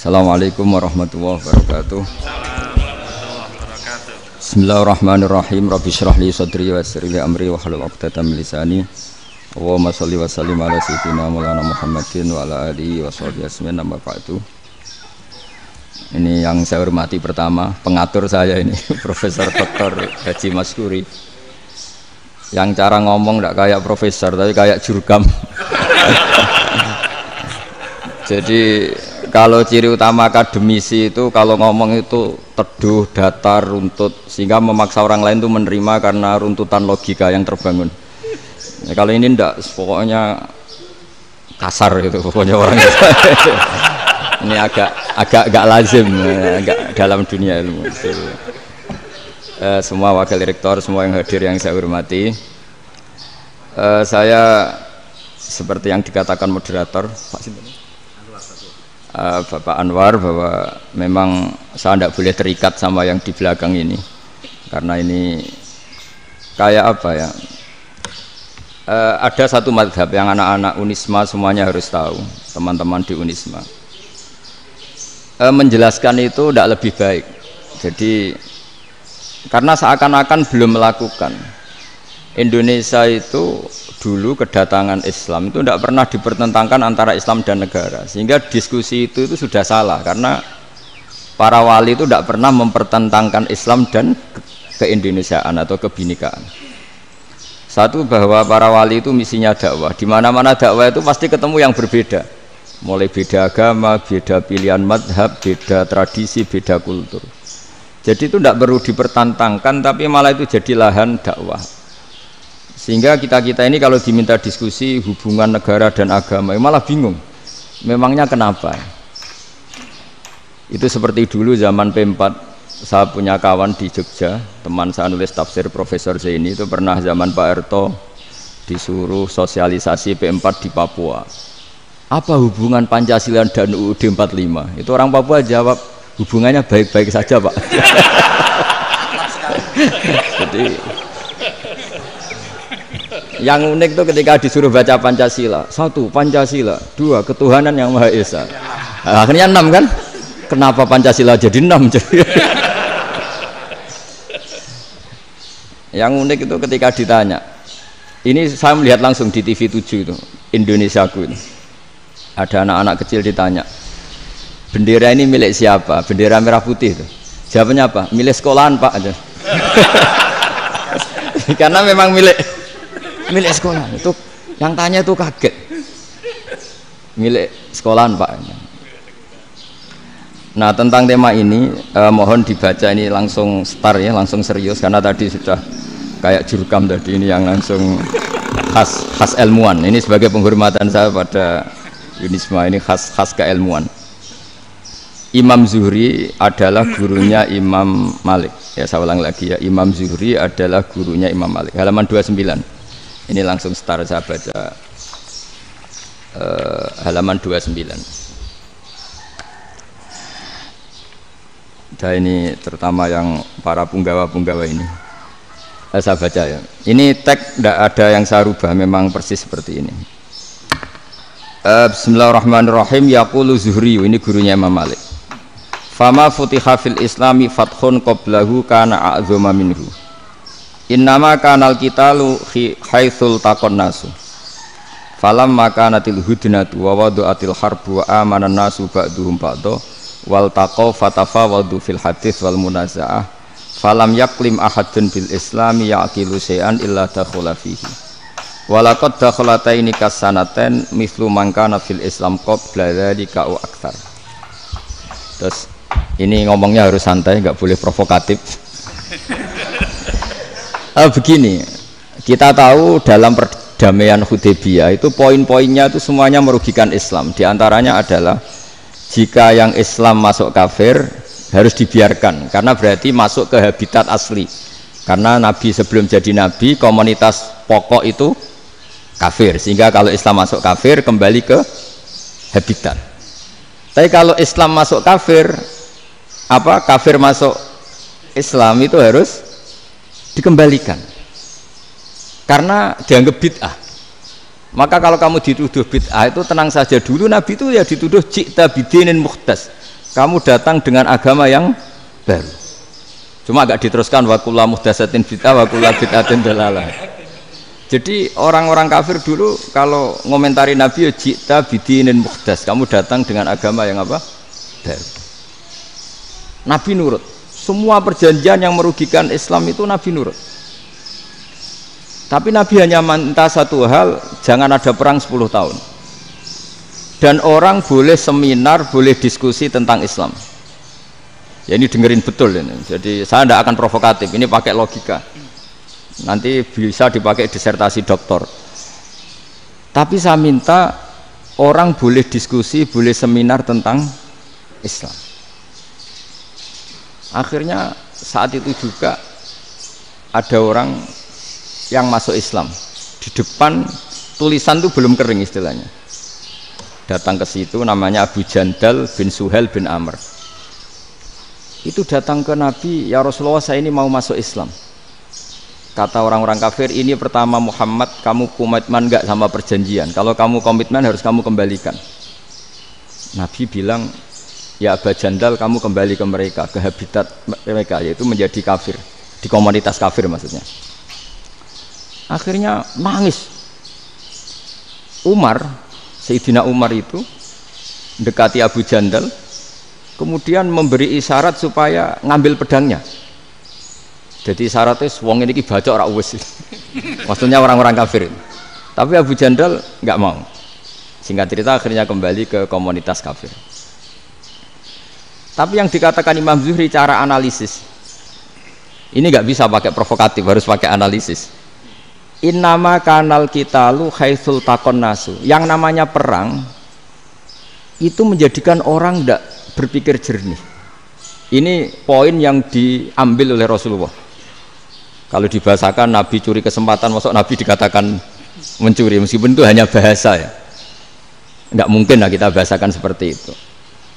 Assalamualaikum warahmatullahi wabarakatuh. Bismillahirrahmanirrahim. Rabbi shrah li sadri wa yassir li amri wa hlul 'uqdatam min lisani. Allahumma shalli wa sallim ala sayyidina Maulana Muhammadin wa ala alihi wa sahbihi ajmain. Amma ba'du. Ini yang saya hormati pertama, pengatur saya ini Profesor Dr. Haji Maskuri. Yang cara ngomong tidak kayak profesor tapi kayak jurkam. Jadi kalau ciri utama akademisi itu kalau ngomong itu teduh, datar, runtut, sehingga memaksa orang lain itu menerima karena runtutan logika yang terbangun. Ya, kalau ini ndak, pokoknya kasar gitu, pokoknya orang itu. Ini agak lazim, agak dalam dunia ilmu. Semua wakil rektor, semua yang hadir yang saya hormati, saya seperti yang dikatakan moderator Pak Sinten, Bapak Anwar, bahwa memang saya tidak boleh terikat sama yang di belakang ini karena ini kayak apa ya, ada satu madhab yang anak-anak Unisma semuanya harus tahu, teman-teman di Unisma, menjelaskan itu tidak lebih baik. Jadi karena seakan-akan belum melakukan. Indonesia itu dulu kedatangan Islam itu tidak pernah dipertentangkan antara Islam dan negara, sehingga diskusi itu sudah salah karena para wali itu tidak pernah mempertentangkan Islam dan keindonesiaan atau kebinekaan. Satu, bahwa para wali itu misinya dakwah, di mana-mana dakwah itu pasti ketemu yang berbeda, mulai beda agama, beda pilihan madhab, beda tradisi, beda kultur. Jadi itu tidak perlu dipertentangkan, tapi malah itu jadi lahan dakwah. Sehingga kita ini kalau diminta diskusi hubungan negara dan agama malah bingung, memangnya kenapa? Itu seperti dulu zaman P4, saya punya kawan di Jogja, teman saya nulis tafsir Profesor Zaini, itu pernah zaman Pak Erto disuruh sosialisasi P4 di Papua. Apa hubungan Pancasila dan UUD 45? Itu orang Papua jawab, hubungannya baik-baik saja Pak. Jadi yang unik itu ketika disuruh baca Pancasila, 1 Pancasila, 2 ketuhanan yang Maha Esa. Nah, akhirnya 6 kan? Kenapa Pancasila jadi 6? Yang unik itu ketika ditanya, ini saya melihat langsung di TV 7 itu, Indonesiaku itu, ada anak-anak kecil ditanya, bendera ini milik siapa? Bendera merah putih itu. Jawabannya apa? Milik sekolahan Pak. Karena memang milik sekolah. Itu yang tanya itu kaget. Milik sekolahan Pak. Nah, tentang tema ini mohon dibaca ini langsung start ya, langsung serius karena tadi sudah kayak jurkam tadi, ini yang langsung khas ilmuwan. Ini sebagai penghormatan saya pada Unisma, ini khas keilmuan. Imam Zuhri adalah gurunya Imam Malik. Ya, saya ulang lagi ya, Imam Zuhri adalah gurunya Imam Malik. Halaman 29. Ini langsung start saya baca halaman 29. Dan ini terutama yang para punggawa-punggawa ini. Saya baca ya. Ini teks tidak ada yang saya rubah, memang persis seperti ini. Bismillahirrahmanirrahim. Yaqulu Zuhri, ini gurunya Imam Malik. Fama futiha fil islami fathun qablahu kana a'zama minhu. Innama kanal qitalu haitsul taqon nasu. Falamma kanatil hudnatu wa wadu'atil harbu wa amana nasu ba'duhum ba'da wal taqaw fatafawadu fil hadits wal munazaah. Falam yaklim ahadun bil islami yaqilu syai'an illa dakhala fihi. Walaqad dakhalataini kasanaten mithlu man kana fil islam qabla dzalika au aktsar. Terus ini ngomongnya harus santai, nggak boleh provokatif. Begini, kita tahu dalam perdamaian Hudaybiyah itu poin-poinnya itu semuanya merugikan Islam. Di antaranya adalah jika yang Islam masuk kafir harus dibiarkan, karena berarti masuk ke habitat asli. Karena Nabi sebelum jadi Nabi, komunitas pokok itu kafir, sehingga kalau Islam masuk kafir kembali ke habitat. Tapi kalau Islam masuk kafir, kafir masuk Islam itu harus dikembalikan karena dianggap bid'ah. Maka kalau kamu dituduh bid'ah itu tenang saja dulu, Nabi itu ya dituduh ji'ta bidinin muhdas, kamu datang dengan agama yang baru. Cuma agak diteruskan wa kullu muhdatsatin bid'ah wa kullu bid'atin dalalah. Jadi orang-orang kafir dulu kalau ngomentari Nabi, jita bidinin muhdas, kamu datang dengan agama yang apa? Baru. Nabi nurut. Semua perjanjian yang merugikan Islam itu Nabi nurut. Tapi Nabi hanya minta satu hal, jangan ada perang 10 tahun. Dan orang boleh seminar, boleh diskusi tentang Islam. Ya ini dengerin betul ini. Jadi saya tidak akan provokatif, ini pakai logika. Nanti bisa dipakai disertasi doktor. Tapi saya minta orang boleh diskusi, boleh seminar tentang Islam. Akhirnya saat itu juga ada orang yang masuk Islam. Di depan tulisan itu belum kering istilahnya. Datang ke situ namanya Abu Jandal bin Suhail bin Amr. Itu datang ke Nabi, ya Rasulullah saya ini mau masuk Islam. Kata orang-orang kafir, ini pertama Muhammad, kamu komitmen enggak sama perjanjian? Kalau kamu komitmen harus kamu kembalikan. Nabi bilang, ya Abu Jandal kamu kembali ke mereka, ke habitat mereka, yaitu menjadi kafir, di komunitas kafir maksudnya. Akhirnya nangis. Umar, Sayyidina Umar itu mendekati Abu Jandal, kemudian memberi isyarat supaya ngambil pedangnya. Jadi syaratnya wong ini baca ora wis. Maksudnya orang-orang kafir. Tapi Abu Jandal nggak mau. Singkat cerita akhirnya kembali ke komunitas kafir. Tapi yang dikatakan Imam Zuhri cara analisis ini nggak bisa pakai provokatif, harus pakai analisis. Innama kanal qitalu haitsul taqon nasu. Yang namanya perang itu menjadikan orang tidak berpikir jernih. Ini poin yang diambil oleh Rasulullah. Kalau dibahasakan Nabi curi kesempatan, masuk Nabi dikatakan mencuri, meskipun itu hanya bahasa ya. Tidak mungkin lah kita bahasakan seperti itu.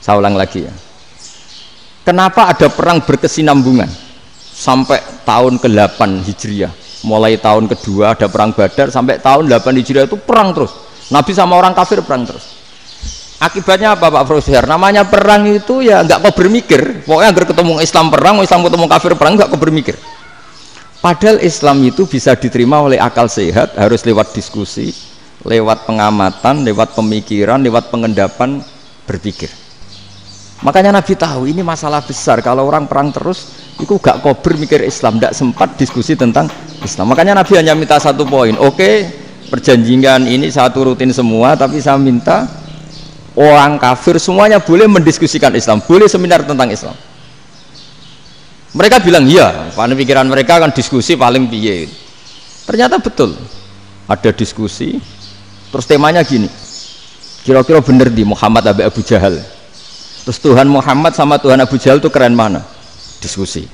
Saya ulang lagi ya. Kenapa ada perang berkesinambungan sampai tahun ke-8 Hijriah? Mulai tahun kedua ada perang Badar sampai tahun 8 Hijriah itu perang terus. Nabi sama orang kafir perang terus. Akibatnya apa Pak Profesor? Namanya perang itu ya nggak kau bermikir. Pokoknya agar ketemu Islam perang, Islam ketemu kafir perang nggak kau bermikir. Padahal Islam itu bisa diterima oleh akal sehat, harus lewat diskusi, lewat pengamatan, lewat pemikiran, lewat pengendapan berpikir. Makanya Nabi tahu ini masalah besar. Kalau orang perang terus, itu gak kober mikir Islam, tidak sempat diskusi tentang Islam. Makanya Nabi hanya minta satu poin. Oke, perjanjian ini saya turutin semua, tapi saya minta orang kafir semuanya boleh mendiskusikan Islam, boleh seminar tentang Islam. Mereka bilang iya, pada pikiran mereka kan diskusi paling piye. Ternyata betul, ada diskusi. Terus temanya gini, kira-kira bener di Muhammad Abu Jahal. Terus Tuhan Muhammad sama Tuhan Abu Jahal itu keren mana? Diskusi.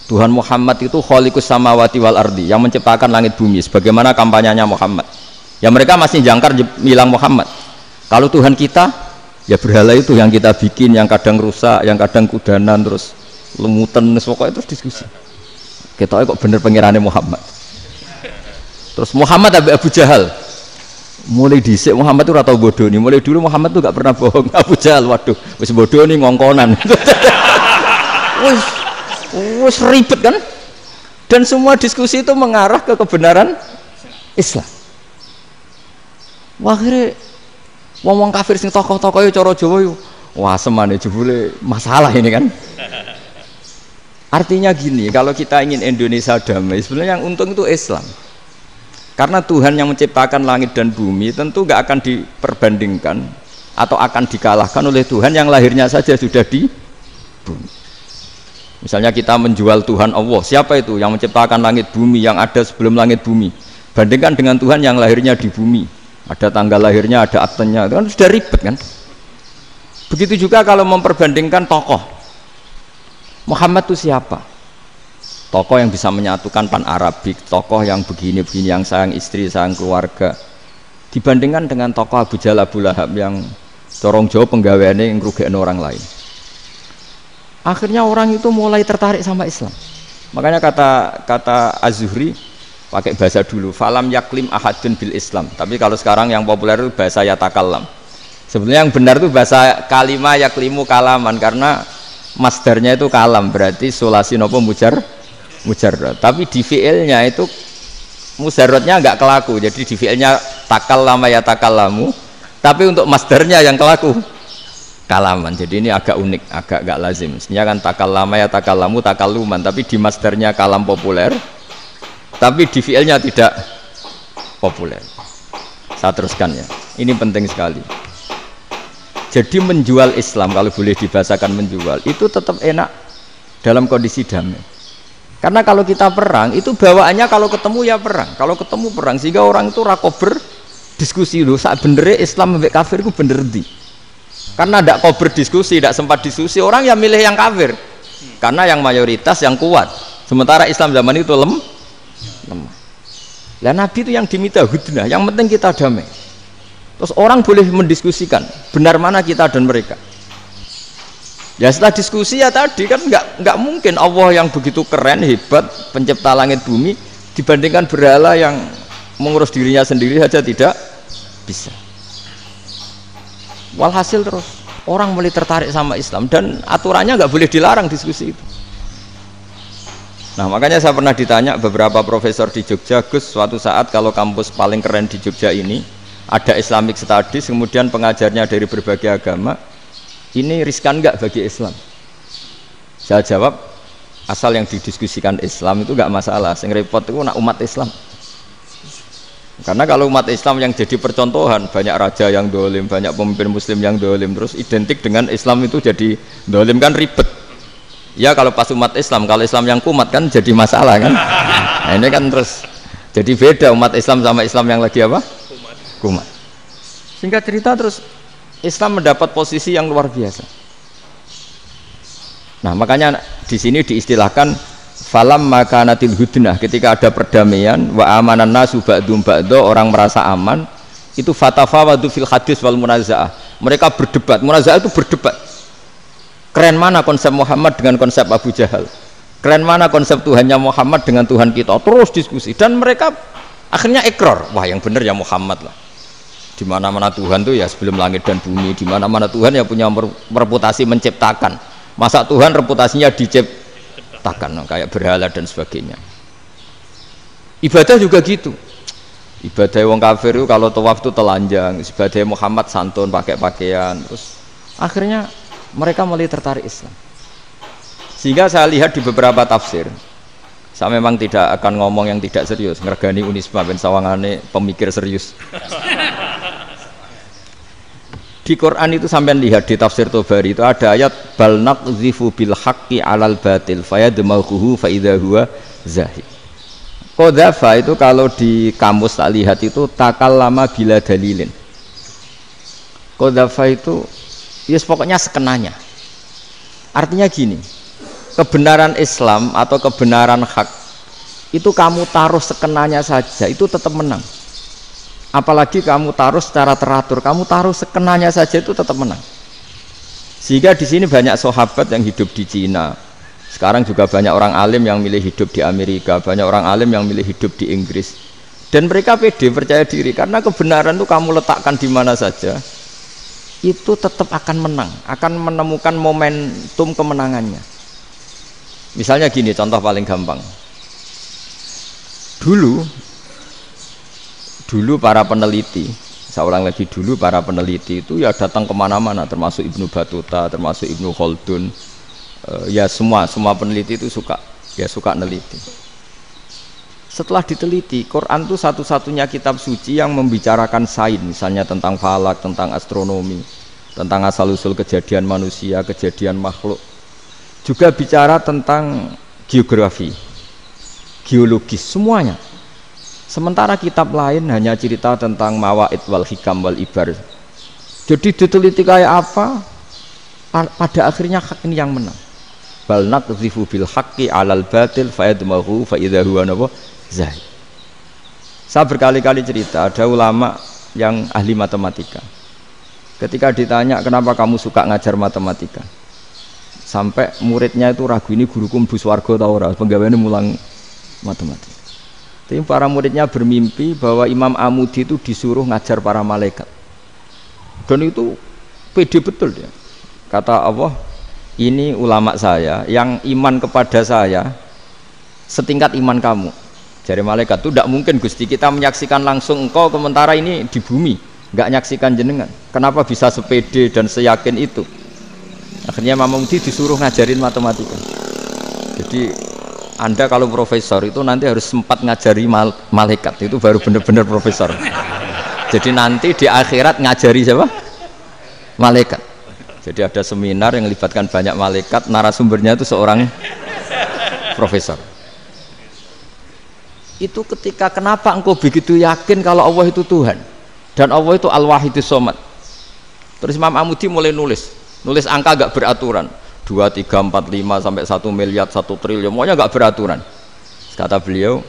Tuhan Muhammad itu khaliqus samawati wal ardi, yang menciptakan langit bumi. Sebagaimana kampanyenya Muhammad. Ya mereka masih jangkar bilang Muhammad. Kalau Tuhan kita, ya berhala itu yang kita bikin, yang kadang rusak, yang kadang kudanan, terus lemutan, pokoknya terus diskusi. Kita kok bener pengirannya Muhammad. Terus Muhammad Abu Jahal. Mulai dhisik Muhammad itu ratau bodoh nih. Mulai dulu Muhammad tuh gak pernah bohong. Abu Jahal, waduh, wis bodoh nih ngongkonan. Wis ribet kan? Dan semua diskusi itu mengarah ke kebenaran Islam. Wah, akhirnya ngomong kafir sing tokoh-tokoh cara Jawa yo. Wah, semane jebule masalah ini kan. Artinya gini, kalau kita ingin Indonesia damai, sebenarnya yang untung itu Islam. Karena Tuhan yang menciptakan langit dan bumi tentu gak akan diperbandingkan atau akan dikalahkan oleh Tuhan yang lahirnya saja sudah di bumi. Misalnya kita menjual Tuhan Allah, siapa itu yang menciptakan langit bumi, yang ada sebelum langit bumi? Bandingkan dengan Tuhan yang lahirnya di bumi, ada tanggal lahirnya, ada aktenya, itu kan sudah ribet kan? Begitu juga kalau memperbandingkan tokoh. Muhammad itu siapa? Tokoh yang bisa menyatukan pan-Arabik, tokoh yang begini-begini, yang sayang istri, sayang keluarga. Dibandingkan dengan tokoh Abu Jahal, Abu Lahab yang corong jauh penggaweannya yang ngerugikan orang lain. Akhirnya orang itu mulai tertarik sama Islam. Makanya kata Az-Zuhri pakai bahasa dulu, falam yaklim ahadun bil Islam. Tapi kalau sekarang yang populer itu bahasa yatakallam. Sebenarnya yang benar itu bahasa kalima yaklimu kalaman, karena masdarnya itu kalam, berarti sulasi nopo mujarrad. Tapi di fiilnya itu mujarradnya enggak kelaku. Jadi di fiilnya takallama ya takallamu, tapi untuk masdarnya yang kelaku kalaman. Jadi ini agak unik, agak enggak lazim. Mestinya kan takallama ya takallamu takalluman, tapi di masdarnya kalam populer, tapi di fiilnya tidak populer. Saya teruskan ya. Ini penting sekali. Jadi menjual Islam, kalau boleh dibahasakan menjual, itu tetap enak dalam kondisi damai. Karena kalau kita perang, itu bawaannya kalau ketemu ya perang. Kalau ketemu perang, sehingga orang itu rakober diskusi loh. Saat benernya Islam sampai kafir itu bener di. Karena tidak kober diskusi, tidak sempat diskusi, orang yang milih yang kafir. Karena yang mayoritas yang kuat. Sementara Islam zaman itu lemah. Lah Nabi itu yang diminta hudnah, yang penting kita damai. Terus orang boleh mendiskusikan benar mana kita dan mereka. Ya setelah diskusi ya tadi kan nggak mungkin Allah yang begitu keren hebat pencipta langit bumi dibandingkan berhala yang mengurus dirinya sendiri saja tidak bisa. Walhasil terus orang mulai tertarik sama Islam dan aturannya nggak boleh dilarang diskusi itu. Nah makanya saya pernah ditanya beberapa profesor di Jogja, Gus suatu saat kalau kampus paling keren di Jogja ini ada Islamic Studies, kemudian pengajarnya dari berbagai agama, ini riskan nggak bagi Islam? Saya jawab, asal yang didiskusikan Islam itu nggak masalah, yang repot itu nak umat Islam. Karena kalau umat Islam yang jadi percontohan, banyak raja yang dolim, banyak pemimpin muslim yang dolim, terus identik dengan Islam itu jadi dolim kan ribet. Ya kalau pas umat Islam, kalau Islam yang kumat kan jadi masalah kan. Nah ini kan terus jadi beda umat Islam sama Islam yang lagi apa? Kumat. Singkat cerita terus Islam mendapat posisi yang luar biasa. Nah makanya di sini diistilahkan falam makanatil hudnah, ketika ada perdamaian wa amanan nasu ba'dum ba'do, orang merasa aman, itu fatafawadu fil hadis wal munazaah. Mereka berdebat, munazaah itu berdebat. Keren mana konsep Muhammad dengan konsep Abu Jahal? Keren mana konsep Tuhannya Muhammad dengan Tuhan kita? Terus diskusi dan mereka akhirnya ikrar, wah yang benar ya Muhammad lah. Di mana-mana Tuhan tuh ya sebelum langit dan bumi, di mana-mana Tuhan ya punya reputasi menciptakan. Masa Tuhan reputasinya diciptakan, kayak berhala dan sebagainya. Ibadah juga gitu. Ibadah wong kafir itu kalau tawaf itu telanjang, ibadah Muhammad santun pakai pakaian. Terus akhirnya mereka mulai tertarik Islam. Sehingga saya lihat di beberapa tafsir, saya memang tidak akan ngomong yang tidak serius, ngergani Unisma ben sawangane pemikir serius. Di Quran itu sampai lihat di tafsir Tobari itu ada ayat bal naqzifu bil haqqi 'alal batil fayadmaghuhu fa idza huwa zahid. Qadzafa itu kalau di kamus tak lihat itu takallama bila dalilin. Qadzafa itu yes pokoknya sekenanya. Artinya gini, kebenaran Islam atau kebenaran hak itu kamu taruh sekenanya saja itu tetap menang. Apalagi kamu taruh secara teratur, kamu taruh sekenanya saja itu tetap menang. Sehingga di sini banyak sahabat yang hidup di Cina. Sekarang juga banyak orang alim yang milih hidup di Amerika, banyak orang alim yang milih hidup di Inggris. Dan mereka pede, percaya diri karena kebenaran itu kamu letakkan di mana saja, itu tetap akan menang, akan menemukan momentum kemenangannya. Misalnya gini, contoh paling gampang. Dulu para peneliti, seorang lagi dulu para peneliti itu ya datang kemana-mana, termasuk Ibnu Battuta, termasuk Ibnu Khaldun, ya semua peneliti itu suka neliti. Setelah diteliti, Quran itu satu-satunya kitab suci yang membicarakan sains, misalnya tentang falak, tentang astronomi, tentang asal-usul kejadian manusia, kejadian makhluk. Juga bicara tentang geografi, geologis, semuanya. Sementara kitab lain hanya cerita tentang mawaid wal hikam wal ibar. Jadi diteliti kayak apa, pada akhirnya hak ini yang menang. Bal naqzifu bil haqqi 'alal batil fayadmaghu fa idza huwa zahid. Saya berkali-kali cerita, ada ulama yang ahli matematika. Ketika ditanya kenapa kamu suka ngajar matematika, sampai muridnya itu ragu, ini guruku mlebu swarga ta ora, penggaweane mulang matematika. Tapi para muridnya bermimpi bahwa Imam Amudi itu disuruh ngajar para malaikat. Dan itu pede betul dia. Kata Allah, ini ulama saya yang iman kepada saya setingkat iman kamu. Jadi malaikat itu tidak mungkin Gusti kita menyaksikan langsung engkau sementara ini di bumi, nggak nyaksikan jenengan. Kenapa bisa sepede dan seyakin itu? Akhirnya Imam Mudi disuruh ngajarin matematika. Jadi Anda kalau profesor itu nanti harus sempat ngajari malaikat, itu baru benar-benar profesor. Jadi nanti di akhirat ngajari siapa? Malaikat. Jadi ada seminar yang melibatkan banyak malaikat, narasumbernya itu seorang profesor. Itu ketika kenapa engkau begitu yakin kalau Allah itu Tuhan dan Allah itu Al-Wahidus Shomad. Terus Imam Amudi mulai nulis angka gak beraturan 2, 3, 4, 5 sampai 1 miliar 1 triliun, pokoknya gak beraturan. Kata beliau,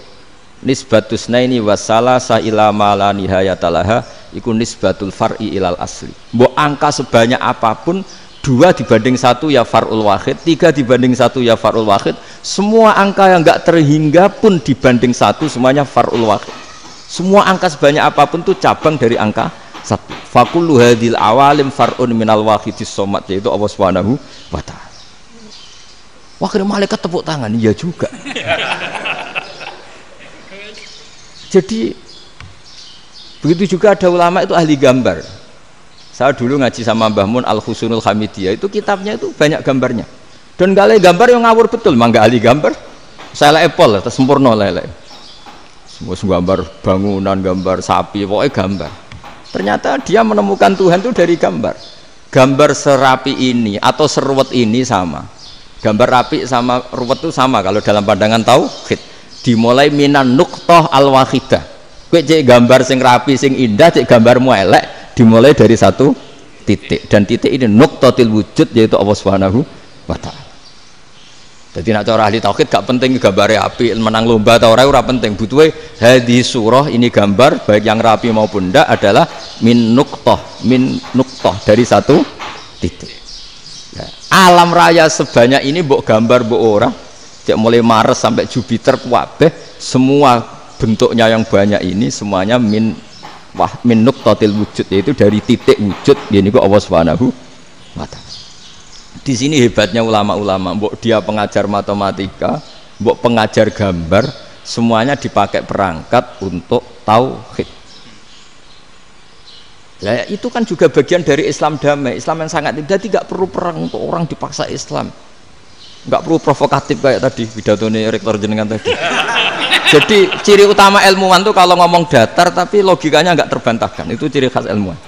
nisbatus naini wasala ila ma la nihayatalaha iku nisbatul far'i ilal asli. Mbok angka sebanyak apapun 2 dibanding 1 ya far'ul wahid, 3 dibanding 1 ya far'ul wahid, semua angka yang gak terhingga pun dibanding 1 semuanya far'ul wahid. Semua angka sebanyak apapun itu cabang dari angka 1. Fakullu hadil awalim far'un minal wahidis shomad, yaitu Allah Subhanahu wa ta'ala. Wah, kira malaikat tepuk tangan, iya juga. Jadi begitu juga ada ulama itu ahli gambar. Saya dulu ngaji sama Mbah Mun Al-Husunul Hamidiyah, itu kitabnya itu banyak gambarnya. Dan gale gambar yang ngawur betul, mangga ahli gambar. Saya lepol, sempurna lele. Semua gambar bangunan, gambar sapi, pokoknya gambar. Ternyata dia menemukan Tuhan itu dari gambar. Gambar serapi ini atau seruwet ini sama. Gambar rapi sama ruwet itu sama kalau dalam pandangan tauhid. Dimulai minan nuqtah al-wahidah. Kowe cek gambar sing rapi sing indah, cek gambarmu elek, dimulai dari satu titik. Dan titik ini nuqtatil wujud, yaitu Allah Subhanahu wa ta'ala. Jadi nak cara ahli tauhid gak penting gambare api, menang lomba atau ora penting. Butuhe hadis surah ini gambar baik yang rapi maupun ndak adalah min nuqtah dari satu titik. Ya, alam raya sebanyak ini mbok gambar mbok ora, cek mulai Mars sampai Jupiter kabeh semua bentuknya yang banyak ini semuanya min nuqtatil wujud, yaitu dari titik wujud. Ini kok Allah Subhanahu wa ta'ala. Di sini hebatnya ulama-ulama, mbok dia pengajar matematika, mbok pengajar gambar, semuanya dipakai perangkat untuk tauhid. Nah, itu kan juga bagian dari Islam damai, Islam yang sangat tidak perlu perang untuk orang dipaksa Islam, nggak perlu provokatif kayak tadi pidatone rektor jenengan tadi. Jadi ciri utama ilmuwan tuh kalau ngomong datar tapi logikanya nggak terbantahkan, itu ciri khas ilmuwan.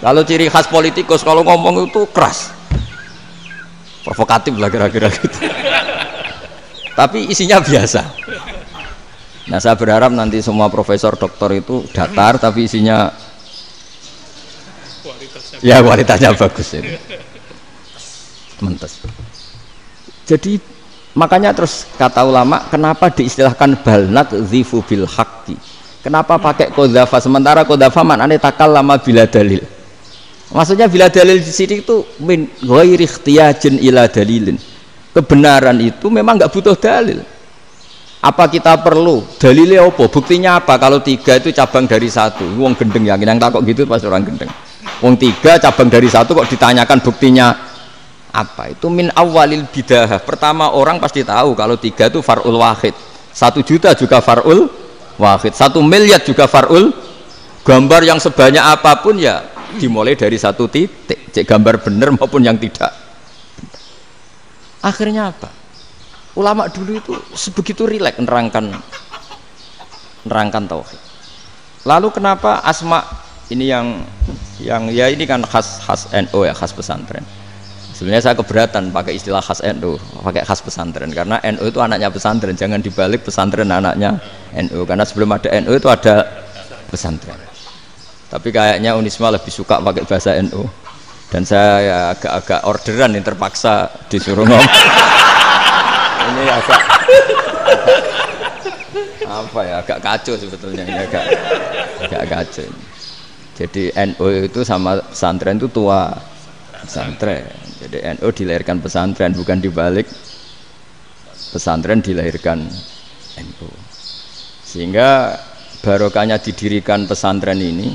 Kalau ciri khas politikus kalau ngomong itu keras, provokatif lah kira-kira gitu. Tapi isinya biasa. Nah, saya berharap nanti semua profesor doktor itu datar tapi isinya kualitasnya bagus itu. Mentes. Jadi makanya terus kata ulama, kenapa diistilahkan balnat zifu bil haqqi? Kenapa pakai qadzafa sementara qadzafa maknane takallama bila dalil? Maksudnya bila dalil di sini itu min ghairi ikhtiyajin ila dalilin. Kebenaran itu memang nggak butuh dalil. Apa kita perlu dalilnya apa? Buktinya apa? Kalau 3 itu cabang dari 1. Wong gendeng yakin yang takut gitu pas orang gendeng. Wong 3 cabang dari 1 kok ditanyakan buktinya apa? Itu min awalil bidahah. Pertama orang pasti tahu kalau 3 itu far'ul wahid. 1 juta juga far'ul wahid. 1 miliar juga far'ul. Gambar yang sebanyak apapun ya dimulai dari 1 titik, cek gambar benar maupun yang tidak. Akhirnya apa? Ulama dulu itu sebegitu rileks nerangkan tauhid. Lalu kenapa asma ini yang ya ini kan khas NU ya, khas pesantren. Sebenarnya saya keberatan pakai istilah khas NU, pakai khas pesantren karena NU itu anaknya pesantren, jangan dibalik pesantren anaknya NU, karena sebelum ada NU itu ada pesantren. Tapi kayaknya Unisma lebih suka pakai bahasa NU dan saya ya agak-agak orderan yang terpaksa disuruh ngomong. Ini agak apa ya, agak kacau sebetulnya ini, agak kacau. Jadi NU itu sama pesantren itu tua pesantren. Jadi NU dilahirkan pesantren, bukan dibalik pesantren dilahirkan NU. Sehingga barokahnya didirikan pesantren ini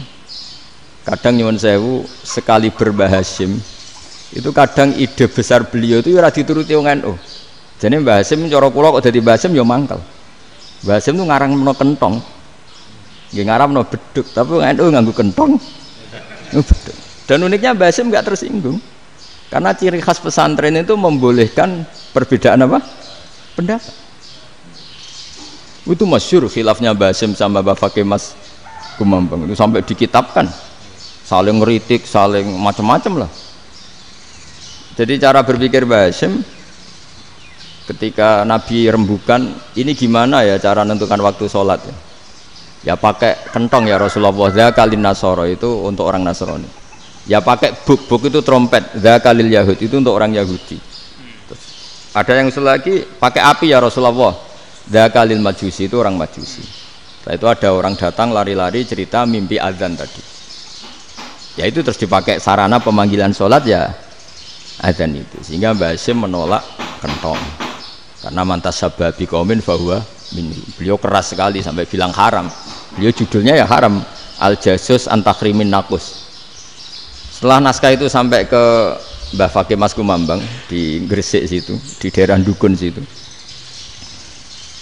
kadang nyuwun sewu sekali Mbah Hasyim itu kadang ide besar beliau itu ora dituruti wong NU. Jane Mbah Hasyim cara kula kok dadi Mbah Hasyim ya mangkel. Mbah Hasyim itu ngarangno kentong. Nggih ngaramno beduk, tapi wong NU nganggo kentong. Beduk. Dan uniknya Mbah Hasyim enggak tersinggung. Karena ciri khas pesantren itu membolehkan perbedaan apa? Pendapat. Itu masyhur khilafnya Mbah Hasyim sama Mbah Fakih Mas Kumambang itu sampai dikitabkan. Saling ngeritik, saling macam-macam lah. Jadi cara berpikir Mbah Hasyim ketika Nabi rembukan, ini gimana ya cara menentukan waktu sholat ya? Ya pakai kentong ya Rasulullah, dzakalin nasara itu untuk orang Nasrani. Ya pakai buk itu trompet, dzakalil Yahud itu untuk orang Yahudi. Terus, ada yang lagi pakai api ya Rasulullah, dzakalil Majusi itu orang Majusi. Setelah itu ada orang datang lari-lari cerita mimpi azan tadi. Ya itu terus dipakai sarana pemanggilan sholat ya azan itu, sehingga Mbah Hasyim menolak kentong karena mantas sababi qaumin fahuwa minhu. Beliau keras sekali sampai bilang haram. Beliau judulnya ya haram, al jasus antakrimin nakus. Setelah naskah itu sampai ke Mbah Fakih Mas Kumambang di Gresik situ, di daerah Dukun situ.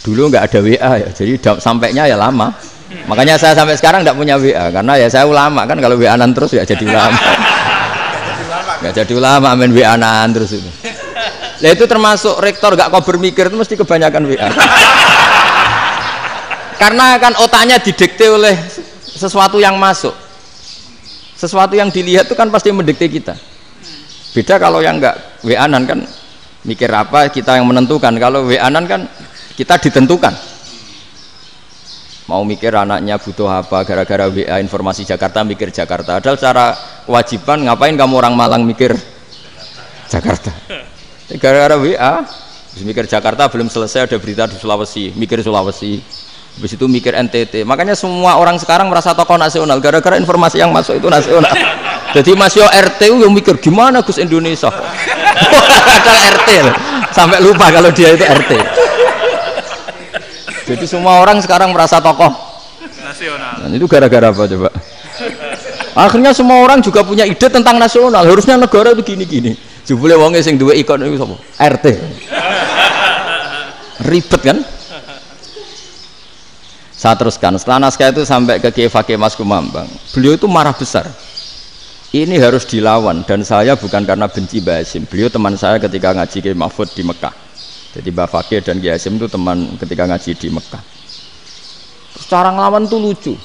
Dulu nggak ada WA ya, jadi sampainya ya lama. Makanya saya sampai sekarang nggak punya WA karena ya saya ulama kan, kalau WA-an terus ya jadi ulama. Nggak jadi ulama main WA-an terus itu. Nah itu termasuk rektor gak kau bermikir itu mesti kebanyakan WA. Karena kan otaknya didikte oleh sesuatu yang masuk, sesuatu yang dilihat itu kan pasti mendikte kita. Beda kalau yang nggak WA-an kan mikir apa kita yang menentukan. Kalau WA-an kan kita ditentukan. Mau mikir anaknya butuh apa gara-gara WA informasi Jakarta mikir Jakarta. Padahal secara kewajiban ngapain kamu orang Malang mikir Jakarta? Gara-gara WA mikir Jakarta belum selesai ada berita di Sulawesi, mikir Sulawesi. Habis itu mikir NTT. Makanya semua orang sekarang merasa tokoh nasional gara-gara informasi yang masuk itu nasional. Jadi Mas Yo RT yang mikir gimana Gus Indonesia. Ada RT loh. Sampai lupa kalau dia itu RT. Jadi semua orang sekarang merasa tokoh nasional. Dan itu gara-gara apa coba? Akhirnya semua orang juga punya ide tentang nasional. Harusnya negara itu gini-gini. Jebule wonge sing duwe ikon itu sapa? RT. Ribet kan? Saya teruskan. Setelah naskah itu sampai ke Kiai Fakih Mas Kumambang. Beliau itu marah besar. Ini harus dilawan dan saya bukan karena benci Mbah Hasyim. Beliau teman saya ketika ngaji Kiai Mahfud di Mekah. Jadi Mbah Fakih dan Kiai Hasyim itu teman ketika ngaji di Mekah. Secara ngelawan tuh lucu,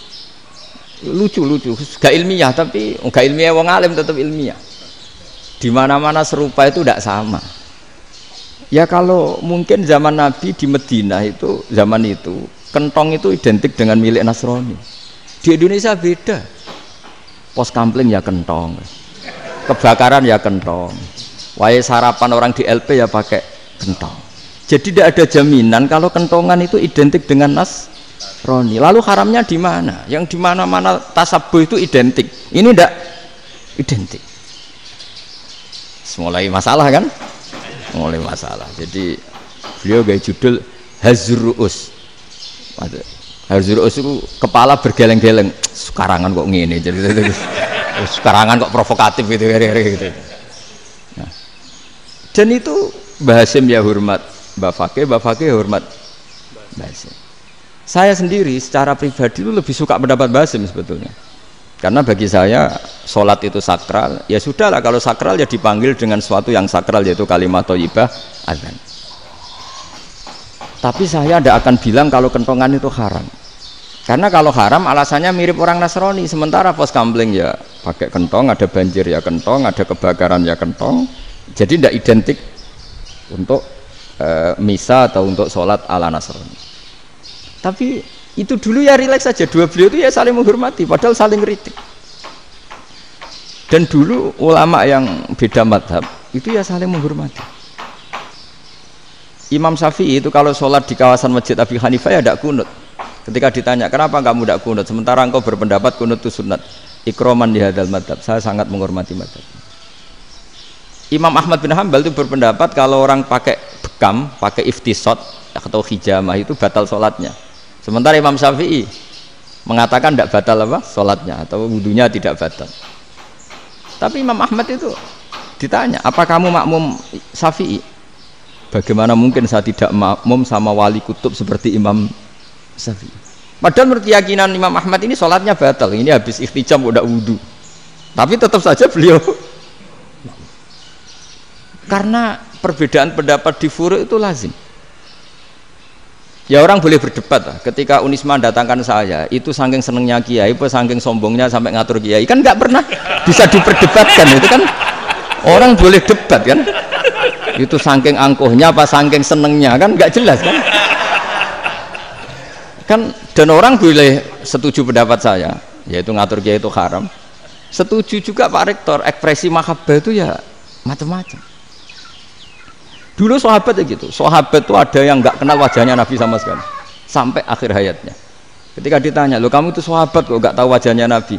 gak ilmiah tapi gak ilmiah wong alim tetap ilmiah. Di mana-mana serupa itu tidak sama. Ya kalau mungkin zaman Nabi di Madinah itu zaman itu kentong itu identik dengan milik Nasrani. Di Indonesia beda. Pos kampling ya kentong, kebakaran ya kentong, wae sarapan orang di LP ya pakai kentong. Jadi tidak ada jaminan kalau kentongan itu identik dengan Nasrani. Lalu haramnya di mana? Yang di mana-mana tasabuh itu identik. Ini tidak identik. Mulai masalah kan? Mulai masalah. Jadi beliau gaya judul Hazruus. Hazruus itu kepala bergeleng-geleng. Sekarangan kok ngene. Jadi sekarangan kok provokatif gitu. Nah. Dan itu Mbah Hasyim ya hormat Mbah Fakih hormat Mbah Hasyim. Saya sendiri secara pribadi itu lebih suka pendapat Mbah Hasyim sebetulnya. Karena bagi saya sholat itu sakral. Ya sudahlah kalau sakral ya dipanggil dengan sesuatu yang sakral yaitu kalimat thayyibah azan. Tapi saya tidak akan bilang kalau kentongan itu haram. Karena kalau haram alasannya mirip orang Nasrani. Sementara pos kampling ya pakai kentong, ada banjir ya kentong, ada kebakaran ya kentong. Jadi tidak identik untuk misa atau untuk sholat ala Nasrani. Tapi itu dulu ya rileks saja. Dua beliau itu ya saling menghormati, padahal saling kritik. Dan dulu ulama yang beda madhab itu ya saling menghormati. Imam Syafi'i itu kalau sholat di kawasan Masjid Abi Hanifah ya tidak kunut. Ketika ditanya kenapa kamu tidak kunut, sementara engkau berpendapat kunut itu sunat. Ikroman di hadal madhab. Saya sangat menghormati madhab. Imam Ahmad bin Hanbal itu berpendapat kalau orang pakai bekam, pakai iftisot atau hijamah itu batal sholatnya. Sementara Imam Syafi'i mengatakan tidak batal apa sholatnya atau wudunya tidak batal. Tapi Imam Ahmad itu ditanya, apa kamu makmum Syafi'i? Bagaimana mungkin saya tidak makmum sama wali kutub seperti Imam Syafi'i? Padahal menurut keyakinan Imam Ahmad ini sholatnya batal, ini habis ikhtijam udah wudu, tapi tetap saja beliau, karena perbedaan pendapat di furu' itu lazim. Ya orang boleh berdebat lah. Ketika Unisma datangkan saya, itu saking senengnya kiai, saking sombongnya sampai ngatur kiai, kan nggak pernah bisa diperdebatkan. Itu kan orang boleh debat kan? Itu saking angkuhnya apa saking senengnya kan nggak jelas kan? Kan dan orang boleh setuju pendapat saya, yaitu ngatur kiai itu haram. Setuju juga Pak Rektor, ekspresi mahabbah itu ya macam-macam. Dulu sahabat ya gitu, sahabat itu ada yang nggak kenal wajahnya Nabi sama sekali sampai akhir hayatnya. Ketika ditanya, lo kamu itu sahabat kok nggak tahu wajahnya Nabi?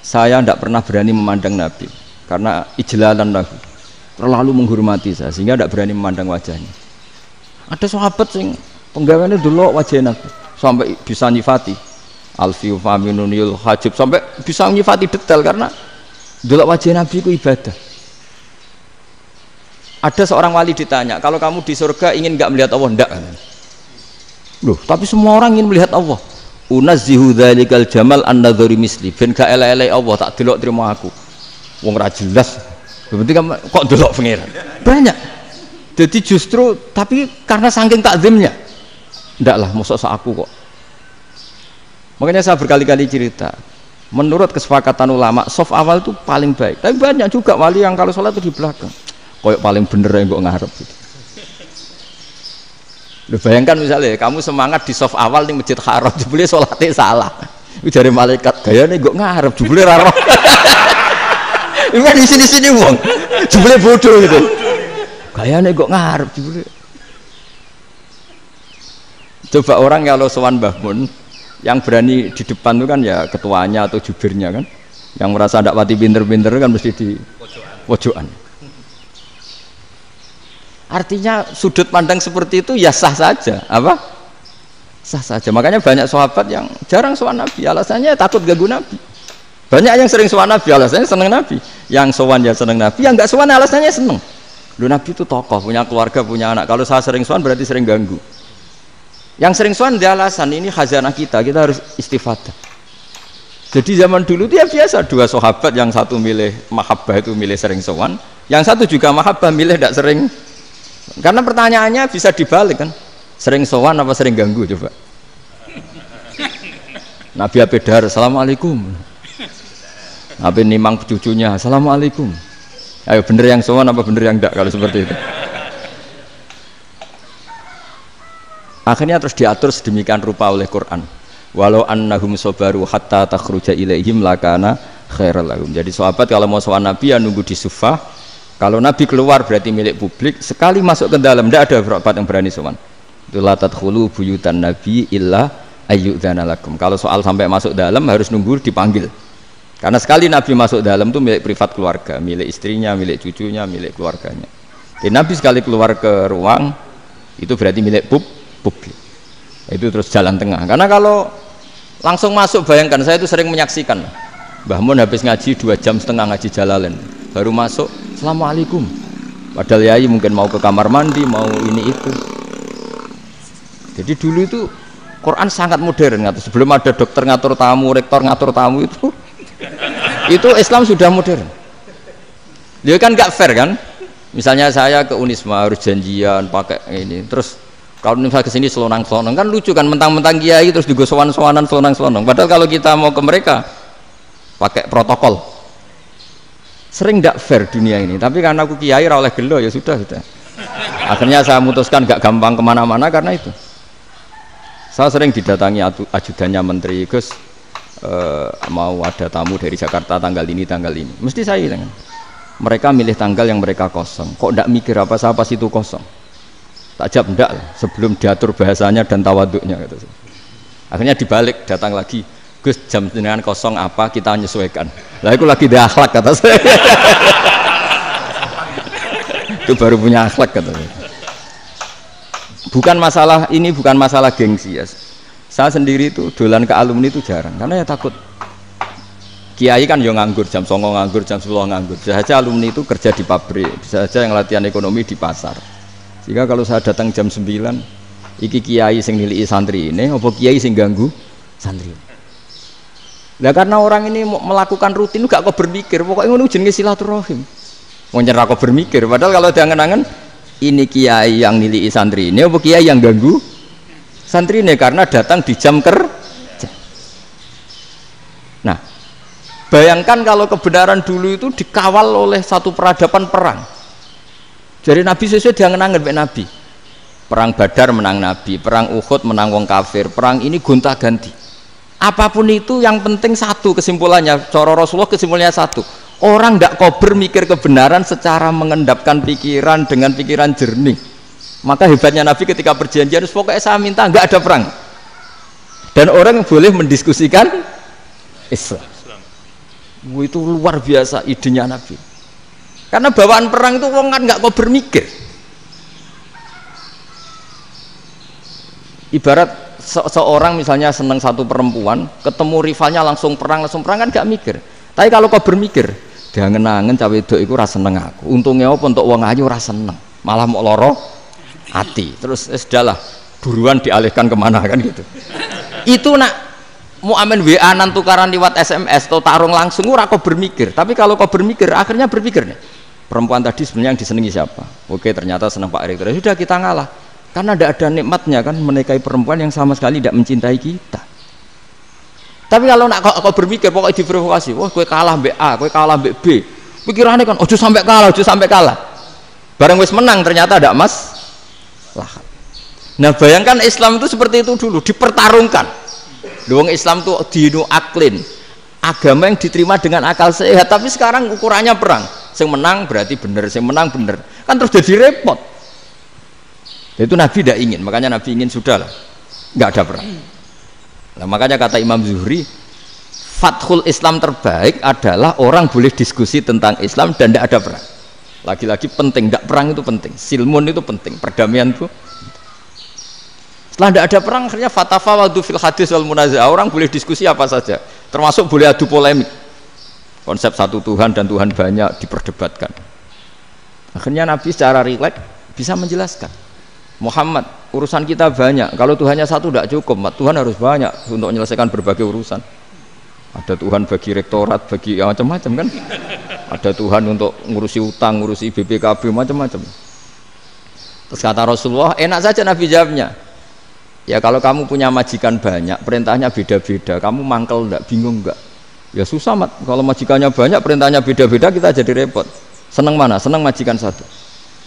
Saya tidak pernah berani memandang Nabi karena ijlalan Nabi, terlalu menghormati saya sehingga tidak berani memandang wajahnya. Ada sahabat yang penggawaannya dulu wajah Nabi sampai bisa nyifati alfiu faminunil hajib, sampai bisa nyifati detail karena dulu wajah Nabi itu ibadah. Ada seorang wali ditanya, kalau kamu di surga ingin nggak melihat Allah? Enggak. Loh, tapi semua orang ingin melihat Allah. Unazzihu dzalikal jamal an-nadhari misli. Ben gak elek-elek Allah tak delok terima aku. Wong ra jelas. Berarti kok delok pangeran. Banyak. Jadi justru tapi karena saking takzimnya. Enggak lah, mosok sak aku kok. Makanya saya berkali-kali cerita. Menurut kesepakatan ulama, soft awal itu paling baik. Tapi banyak juga wali yang kalau sholat itu di belakang. Koyok paling bener yang gue ngarep gitu. Lu bayangkan misalnya kamu semangat di soft awal nih masjid haram, jebule sholatnya salah. Itu dari malaikat gayane gue ngarep, jebule raro. Ini di sini wong, jebule bodoh gitu. Gayane gue ngarep, jebule. Coba orang kalau sowan Mbah Mun, yang berani di depan itu kan ya ketuanya atau jubirnya kan, yang merasa tidak pati pinter-pinter kan mesti di pojokan. Artinya sudut pandang seperti itu ya sah saja, apa? Sah saja. Makanya banyak sahabat yang jarang sowan Nabi, alasannya takut ganggu Nabi. Banyak yang sering sowan Nabi, alasannya seneng Nabi. Yang sowan ya seneng Nabi, yang nggak sowan alasannya seneng. Lu Nabi itu tokoh, punya keluarga, punya anak. Kalau saya sering sowan berarti sering ganggu. Yang sering sowan dia alasan ini khazanah kita harus istifadah. Jadi zaman dulu itu ya biasa, dua sahabat yang satu milih mahabbah itu milih sering sowan, yang satu juga mahabbah milih tidak sering. Karena pertanyaannya bisa dibalik kan, sering sowan apa sering ganggu coba. Nabi Abedar, assalamualaikum. Nabi nimang cucunya, assalamualaikum. Ayo bener yang sowan apa bener yang enggak kalau seperti itu. Akhirnya terus diatur sedemikian rupa oleh Quran. Walau annahum sabaru hatta takhruja ilaihim lakana khairal lahum. Jadi sahabat kalau mau sowan Nabi ya nunggu di sufah. Kalau Nabi keluar berarti milik publik, sekali masuk ke dalam tidak ada sahabat yang berani sowan. La tadkhulu buyutan nabi illa ayyudzana lakum. Kalau soal sampai masuk dalam harus nunggu dipanggil. Karena sekali Nabi masuk dalam itu milik privat keluarga, milik istrinya, milik cucunya, milik keluarganya. Jadi Nabi sekali keluar ke ruang itu berarti milik publik. Itu terus jalan tengah. Karena kalau langsung masuk, bayangkan saya itu sering menyaksikan. Mbah Mun habis ngaji 2,5 jam ngaji Jalalain, baru masuk, assalamualaikum. Padahal yai mungkin mau ke kamar mandi, mau ini itu. Jadi dulu itu Quran sangat modern. Sebelum ada dokter ngatur tamu, rektor ngatur tamu itu Islam sudah modern. Dia kan nggak fair kan? Misalnya saya ke Unisma harus janjian pakai ini, terus kalau misalnya kesini selonang-selonang kan lucu kan, mentang-mentang kiai terus juga sowan-sowanan selonang-selonang. Padahal kalau kita mau ke mereka pakai protokol. Sering tidak fair dunia ini, tapi karena aku kiai ra oleh gelo ya sudah. Akhirnya saya memutuskan gak gampang kemana-mana karena itu. Saya sering didatangi ajudannya menteri, Gus mau ada tamu dari Jakarta tanggal ini, mesti saya bilang, mereka milih tanggal yang mereka kosong, kok tidak mikir apa saya pas itu kosong. Tak jawab enggak lah, sebelum diatur bahasanya dan tawaduknya gitu. Akhirnya dibalik, datang lagi, Gus jam dengan kosong apa kita menyesuaikan. Lah itu lagi dia akhlak kata saya. Itu baru punya akhlak kata saya. Bukan masalah ini, bukan masalah gengsi ya. Saya sendiri itu dolan ke alumni itu jarang, karena ya takut. Kiai kan yang nganggur, jam 9 nganggur, jam 10 nganggur. Bisa saja alumni itu kerja di pabrik, bisa saja yang latihan ekonomi di pasar. Sehingga kalau saya datang jam 9, iki kiai sing nilai santri ini, apa kiai sing ganggu santri. Nah karena orang ini melakukan rutin, gak kok berpikir, pokoknya ngono jenenge silaturahim. Mau nyerah kok berpikir, padahal kalau diangen-angen ini kiai yang nilai santri ini, apa kiai yang ganggu santri ini karena datang di jam kerja. Nah, bayangkan kalau kebenaran dulu itu dikawal oleh satu peradaban perang. Jadi Nabi sesuai diangen-angen mbek Nabi. Perang Badar menang Nabi, perang Uhud menang wong kafir, perang ini gonta-ganti. Apapun itu yang penting satu kesimpulannya, cara Rasulullah kesimpulannya satu. Orang tidak kober mikir kebenaran secara mengendapkan pikiran dengan pikiran jernih. Maka hebatnya Nabi ketika perjanjian, pokoknya saya minta nggak ada perang. Dan orang boleh mendiskusikan Islam. Itu luar biasa idenya Nabi. Karena bawaan perang itu orang kan nggak kok bermikir. Ibarat seorang misalnya seneng satu perempuan, ketemu rivalnya langsung perang kan nggak mikir. Tapi kalau kau bermikir, dia ngenangen cawe wedok iku ora seneng aku. Untungnya apa untuk wong ayu ora seneng, malah mau loro hati. Terus sudahlah, buruan dialihkan kemana kan gitu. Itu nak mau amen WA-an tukaran lewat SMS atau tarung langsung ora kau bermikir. Tapi kalau kau bermikir, akhirnya berpikir nih. Perempuan tadi sebenarnya yang disenangi siapa? Oke, ternyata senang Pak Rektor. Sudah kita ngalah. Karena tidak ada nikmatnya kan menikahi perempuan yang sama sekali tidak mencintai kita. Tapi kalau nak kau berpikir pokoknya diprovokasi, wah kue kalah mbek A, kue kalah mbek B. Pikirannya kan, ojo sampai kalah. Bareng wis menang ternyata ada mas. Lah. Nah bayangkan Islam itu seperti itu dulu, dipertarungkan. Luang Islam itu dinu aklin, agama yang diterima dengan akal sehat. Tapi sekarang ukurannya perang. Yang menang berarti benar, yang menang benar. Kan terus jadi repot. Itu Nabi tidak ingin, makanya Nabi ingin sudahlah, nggak ada perang. Nah, makanya kata Imam Zuhri, fathul Islam terbaik adalah orang boleh diskusi tentang Islam dan tidak ada perang. Lagi-lagi penting, tidak perang itu penting, silmun itu penting, perdamaian itu. Setelah tidak ada perang, akhirnya fatafawadu fil hadis wal munaza'ah, orang boleh diskusi apa saja, termasuk boleh adu polemik. Konsep satu Tuhan dan Tuhan banyak diperdebatkan. Akhirnya Nabi secara rileks bisa menjelaskan, Muhammad, urusan kita banyak. Kalau Tuhannya satu tidak cukup, Tuhan harus banyak untuk menyelesaikan berbagai urusan. Ada Tuhan bagi rektorat, bagi macam-macam kan. Ada Tuhan untuk ngurusi utang, ngurusi BPKB, macam-macam. Terus kata Rasulullah, enak saja Nabi jawabnya. Ya kalau kamu punya majikan banyak, perintahnya beda-beda, kamu mangkel enggak, bingung enggak? Ya susah mat. Kalau majikannya banyak, perintahnya beda-beda, kita jadi repot. Seneng mana? Seneng majikan satu.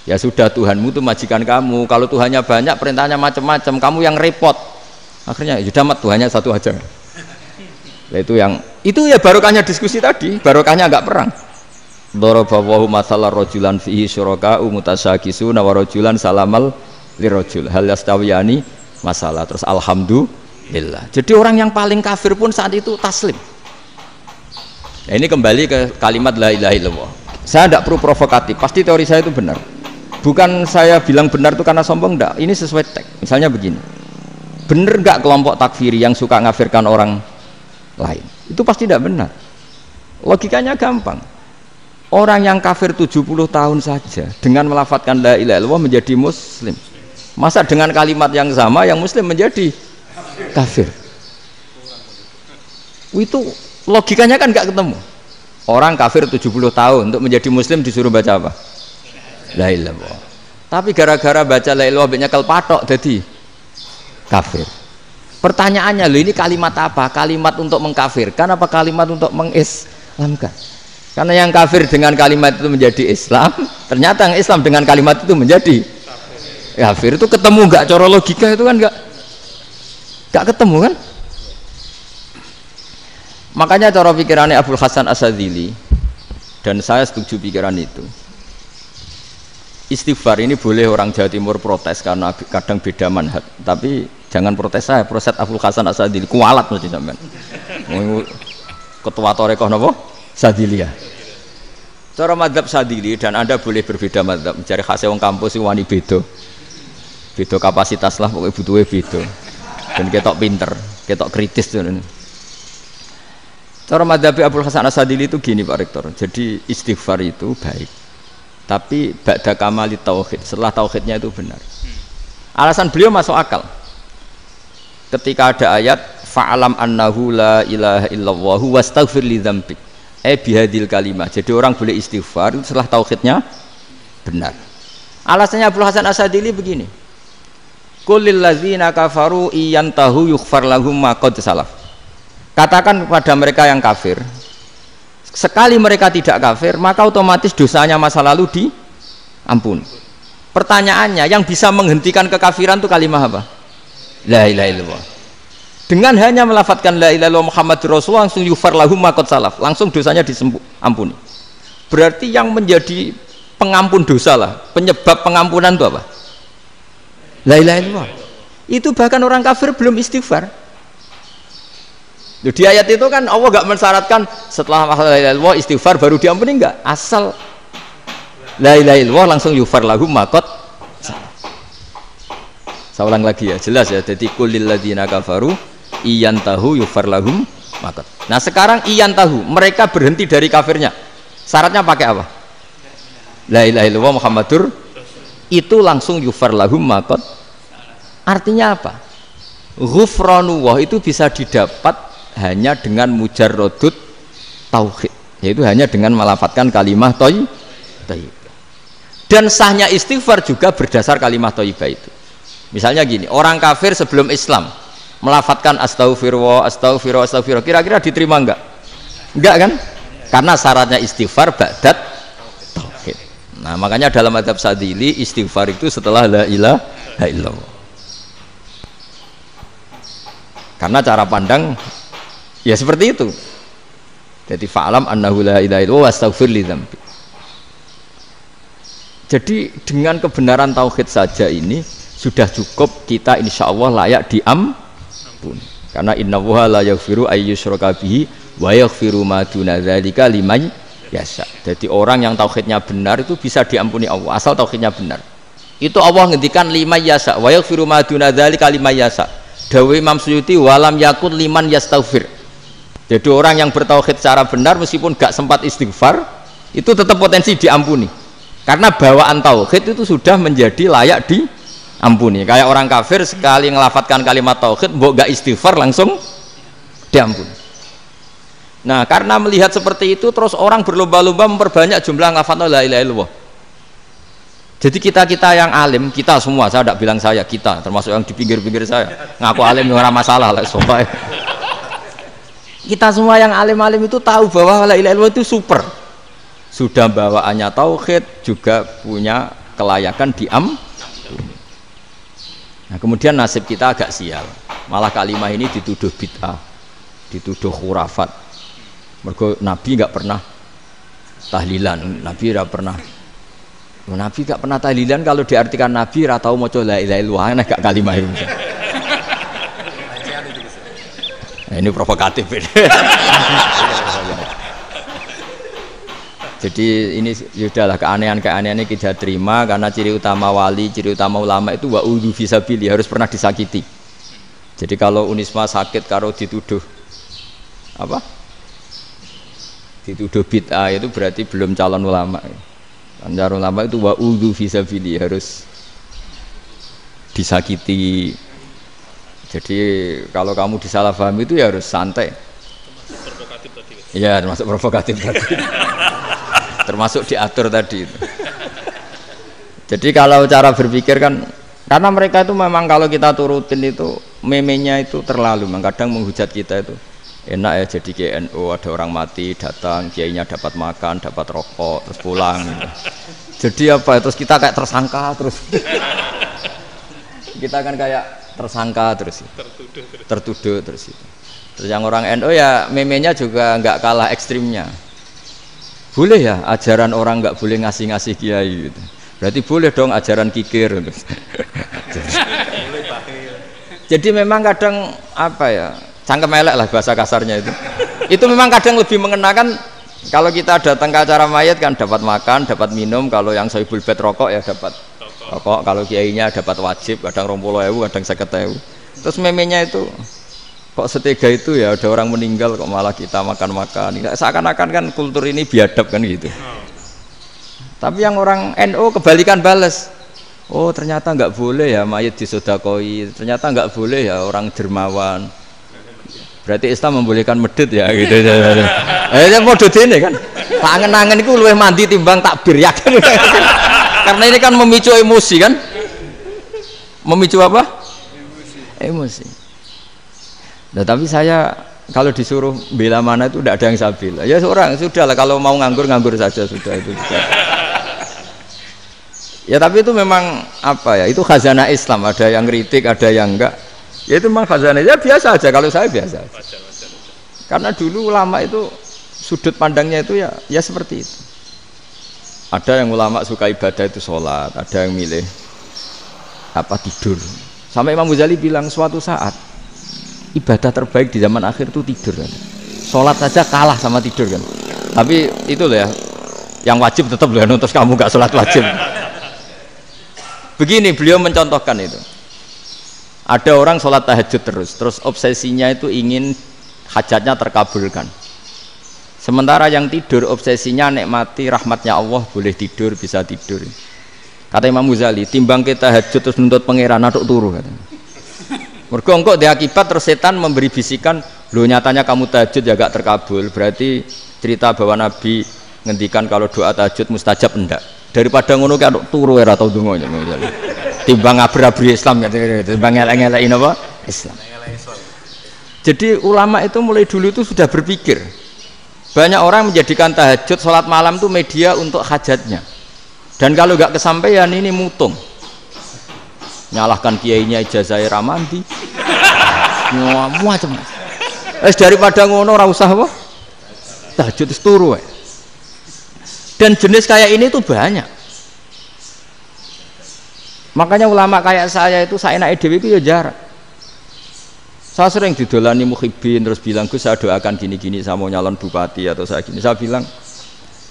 Ya sudah, Tuhanmu itu majikan kamu. Kalau Tuhannya banyak, perintahnya macam-macam, kamu yang repot. Akhirnya sudah mat, Tuhannya satu aja. Nah, itu ya barokahnya diskusi tadi, barokahnya enggak perang. Daraballahu mathalan rajulan fihi syuraka'u mutasyakisuna wa rajulan salamal lirajul hal yastawiyani masalah. Terus alhamdulillah. Jadi orang yang paling kafir pun saat itu taslim. Nah, ini kembali ke kalimat la ilaha illallah. Saya tidak perlu provokatif, pasti teori saya itu benar. Bukan saya bilang benar itu karena sombong, enggak. Ini sesuai teks. Misalnya begini, benar enggak kelompok takfiri yang suka ngafirkan orang lain? Itu pasti tidak benar. Logikanya gampang. Orang yang kafir 70 tahun saja dengan melafadzkan la ilaha illallah menjadi muslim. Masa dengan kalimat yang sama yang muslim menjadi kafir? Itu logikanya kan enggak ketemu. Orang kafir 70 tahun untuk menjadi muslim disuruh baca apa? La ilaha illallah. Tapi gara-gara baca la ilaha illallah nyekel patok jadi kafir. Pertanyaannya, loh ini kalimat apa? Kalimat untuk mengkafirkan apa kalimat untuk mengislamkan? Karena yang kafir dengan kalimat itu menjadi Islam, ternyata yang Islam dengan kalimat itu menjadi kafir. Itu ketemu enggak cara logika itu kan enggak ketemu kan? Makanya cara pikirannya Abul Hasan Asyadzili, dan saya setuju pikiran itu. Istighfar ini boleh orang Jawa Timur protes karena kadang beda manhaj, tapi jangan protes saya, protes Abul Hasan Asyadzili kualat mesti sampean. Ketua Torekoh napa? Sadziliyah. Cara madzhab Sadzili, dan Anda boleh berbeda madzhab, mencari khasnya wong kampus wani beda. Beda kapasitas lah, pokoknya butuhnya beda. Dan ketok pinter, ketok kritis tuh. Cara madzhab Abdul Hasan Asadili itu gini Pak Rektor. Jadi istighfar itu baik. Tapi ba'da kamali tauhid, setelah tauhidnya itu benar. Alasan beliau masuk akal. Ketika ada ayat fa'alam annahu la ilaha illallah wastaghfir li dzambik. Bihadil kalimah. Jadi orang boleh istighfar itu setelah tauhidnya benar. Alasannya Abdul Hasan Asadili begini. Qul lil ladzina kafaru iyantahu yughfar lahum ma qad salaf. Katakan kepada mereka yang kafir, sekali mereka tidak kafir, maka otomatis dosanya masa lalu diampuni. Pertanyaannya, yang bisa menghentikan kekafiran itu kalimat apa? La ilaha illallah. Dengan hanya melafadzkan la ilaha illallah Muhammadur Rasulullah langsung yughfar lahum ma qad salaf, langsung dosanya diampuni. Berarti yang menjadi pengampun dosa lah, penyebab pengampunan itu apa? La ilaha illallah. Itu bahkan orang kafir belum istighfar. Di ayat itu kan Allah gak mensyaratkan setelah la ilaha illallah istighfar baru diampuni, enggak. Asal la ilaha illallah langsung yughfar lahum ma qad salaf. Saya ulang lagi ya, jelas ya. Jadi qul lil ladzina kafaru iyantahu yughfar lahum ma qad. Nah, sekarang iyantahu, mereka berhenti dari kafirnya. Syaratnya pakai apa? La ilaha illallah Muhammadur, itu langsung yughfar lahum ma qad. Artinya apa? Ghufranullah itu bisa didapat hanya dengan mujarrodut tauhid, yaitu hanya dengan melafadzkan kalimat thayyibah. Dan sahnya istighfar juga berdasar kalimat thayyibah itu. Misalnya gini, orang kafir sebelum Islam melafadzkan astaghfirullah, astaghfirullah, astaghfirullah, kira-kira diterima enggak? Enggak kan? Karena syaratnya istighfar ba'dat tauhid. Nah, makanya dalam madzhab Sadili istighfar itu setelah la ilaha illallah. Karena cara pandang ya seperti itu. Jadi fa'alam annahu la ilaha illallah wastaghfir li dzambi. Jadi dengan kebenaran tauhid saja ini sudah cukup kita insya Allah layak diampuni. Karena innallaha la yaghfiru ayyusyraka bihi wa yaghfiru ma duna dzalika liman yasha. Jadi orang yang tauhidnya benar itu bisa diampuni Allah asal tauhidnya benar. Itu Allah ngendikan liman yasha wa yaghfiru ma duna dzalika liman yasha. Dawuh Imam Suyuti walam yakun liman yastaghfir. Jadi orang yang bertauhid secara benar meskipun gak sempat istighfar itu tetap potensi diampuni. Karena bawaan tauhid itu sudah menjadi layak diampuni. Kayak orang kafir sekali ngelafadzkan kalimat tauhid mbok gak istighfar langsung diampuni. Nah, karena melihat seperti itu terus orang berlomba-lomba memperbanyak jumlah ngelafadzkan la ilaha illallah. Jadi kita yang alim, kita semua, saya tidak bilang saya, kita termasuk yang di pinggir-pinggir saya ngaku alim orang masalah lah sobat. Kita semua yang alim-alim itu tahu bahwa la ilaha illallah itu super. Sudah bawaannya tauhid, juga punya kelayakan diampuni. Nah, kemudian nasib kita agak sial. Malah kalimat ini dituduh bid'ah, dituduh khurafat. Mergo Nabi nggak pernah tahlilan, Nabi nggak pernah. Nabi nggak pernah tahlilan kalau diartikan Nabi ra tau maca la ilaha illallah, nek gak kalimat itu. Nah, ini provokatif ini. Jadi ini sudahlah keanehan-keanehan ini kita terima karena ciri utama wali, ciri utama ulama itu wa'udhu fisabili, harus pernah disakiti. Jadi kalau Unisma sakit kalau dituduh apa? Dituduh bid'ah itu berarti belum calon ulama. Calon ulama itu wa'udhu fisabili, harus disakiti. Jadi kalau kamu disalahpahami itu ya harus santai. Provokatif tadi. Iya, termasuk provokatif tadi. Termasuk diatur tadi itu. Jadi kalau cara berpikir kan, karena mereka itu memang kalau kita turutin itu memenya itu terlalu, kadang menghujat kita itu enak ya jadi KNU, ada orang mati datang, kiainya dapat makan, dapat rokok, terus pulang. Jadi apa? Terus kita kayak tersangka terus. Kita kan kayak tersangka terus, tertuduh terus itu. Terus yang orang NU ya memenya juga nggak kalah ekstrimnya. Boleh ya ajaran orang nggak boleh ngasih kiai gitu. Berarti boleh dong ajaran kikir. Jadi memang kadang apa ya, cangkem elek lah bahasa kasarnya itu. Itu memang kadang lebih mengenakan. Kalau kita datang ke acara mayat kan dapat makan, dapat minum. Kalau yang sohibul bed rokok ya dapat rokok. Kalau kiainya dapat wajib, kadang 20.000, kadang 50.000. Terus memenya itu kok setega itu ya, ada orang meninggal kok malah kita makan-makan. Seakan-akan kan kultur ini biadab kan gitu. Tapi yang orang NU kebalikan balas. Oh ternyata nggak boleh ya mayit disodakoi, ternyata nggak boleh ya orang dermawan. Berarti Islam membolehkan medit ya gitu. Model ini kan. Angen-angen itu luwih mandi timbang takbir ya kan. Karena ini kan memicu emosi kan. Memicu apa? Emosi. Nah, tapi saya kalau disuruh bela mana itu tidak ada yang saya bela. Ya seorang sudah lah, kalau mau nganggur saja sudah itu. Ya tapi itu memang apa ya? Itu khazanah Islam. Ada yang kritik, ada yang enggak. Ya itu memang khazanah. Ya biasa aja. Kalau saya biasa. Karena dulu ulama itu sudut pandangnya itu ya seperti itu. Ada yang ulama suka ibadah itu sholat, ada yang milih apa tidur. Sampai Imam Ghazali bilang suatu saat ibadah terbaik di zaman akhir itu tidur kan. Sholat saja kalah sama tidur kan. Tapi itu loh ya, yang wajib tetap loh, terus kamu gak sholat wajib. Begini beliau mencontohkan itu. Ada orang sholat tahajud terus obsesinya itu ingin hajatnya terkabulkan. Sementara yang tidur obsesinya nikmati rahmatnya Allah, boleh tidur, bisa tidur. Kata Imam Ghazali, timbang kita tahajud terus nuntut pangeran aduk turu katanya. Mergo engko dia akibat terus setan memberi bisikan, "Lho nyatanya kamu tahajud ya gak terkabul." Berarti cerita bahwa Nabi ngendikan kalau doa tahajud mustajab enggak. Daripada ngono ki aduk turu ora tau ndonga Imam Ghazali. Timbang abri-abri Islam timbang elek-elekin apa? Islam. Jadi ulama itu mulai dulu itu sudah berpikir. Banyak orang menjadikan tahajud, sholat malam itu media untuk hajatnya. Dan kalau nggak kesampaian ini mutung. Nyalahkan kiainya ijazah ramandi. Macam. Daripada ngono ora usah apa? Tahajud turu. Dan jenis kayak ini tuh banyak. Makanya ulama kayak saya itu saya naik dewi itu ya jarak. Saya sering didolani muhibbin terus bilang, "Gus saya doakan gini-gini, saya mau nyalon bupati atau saya gini." Saya bilang,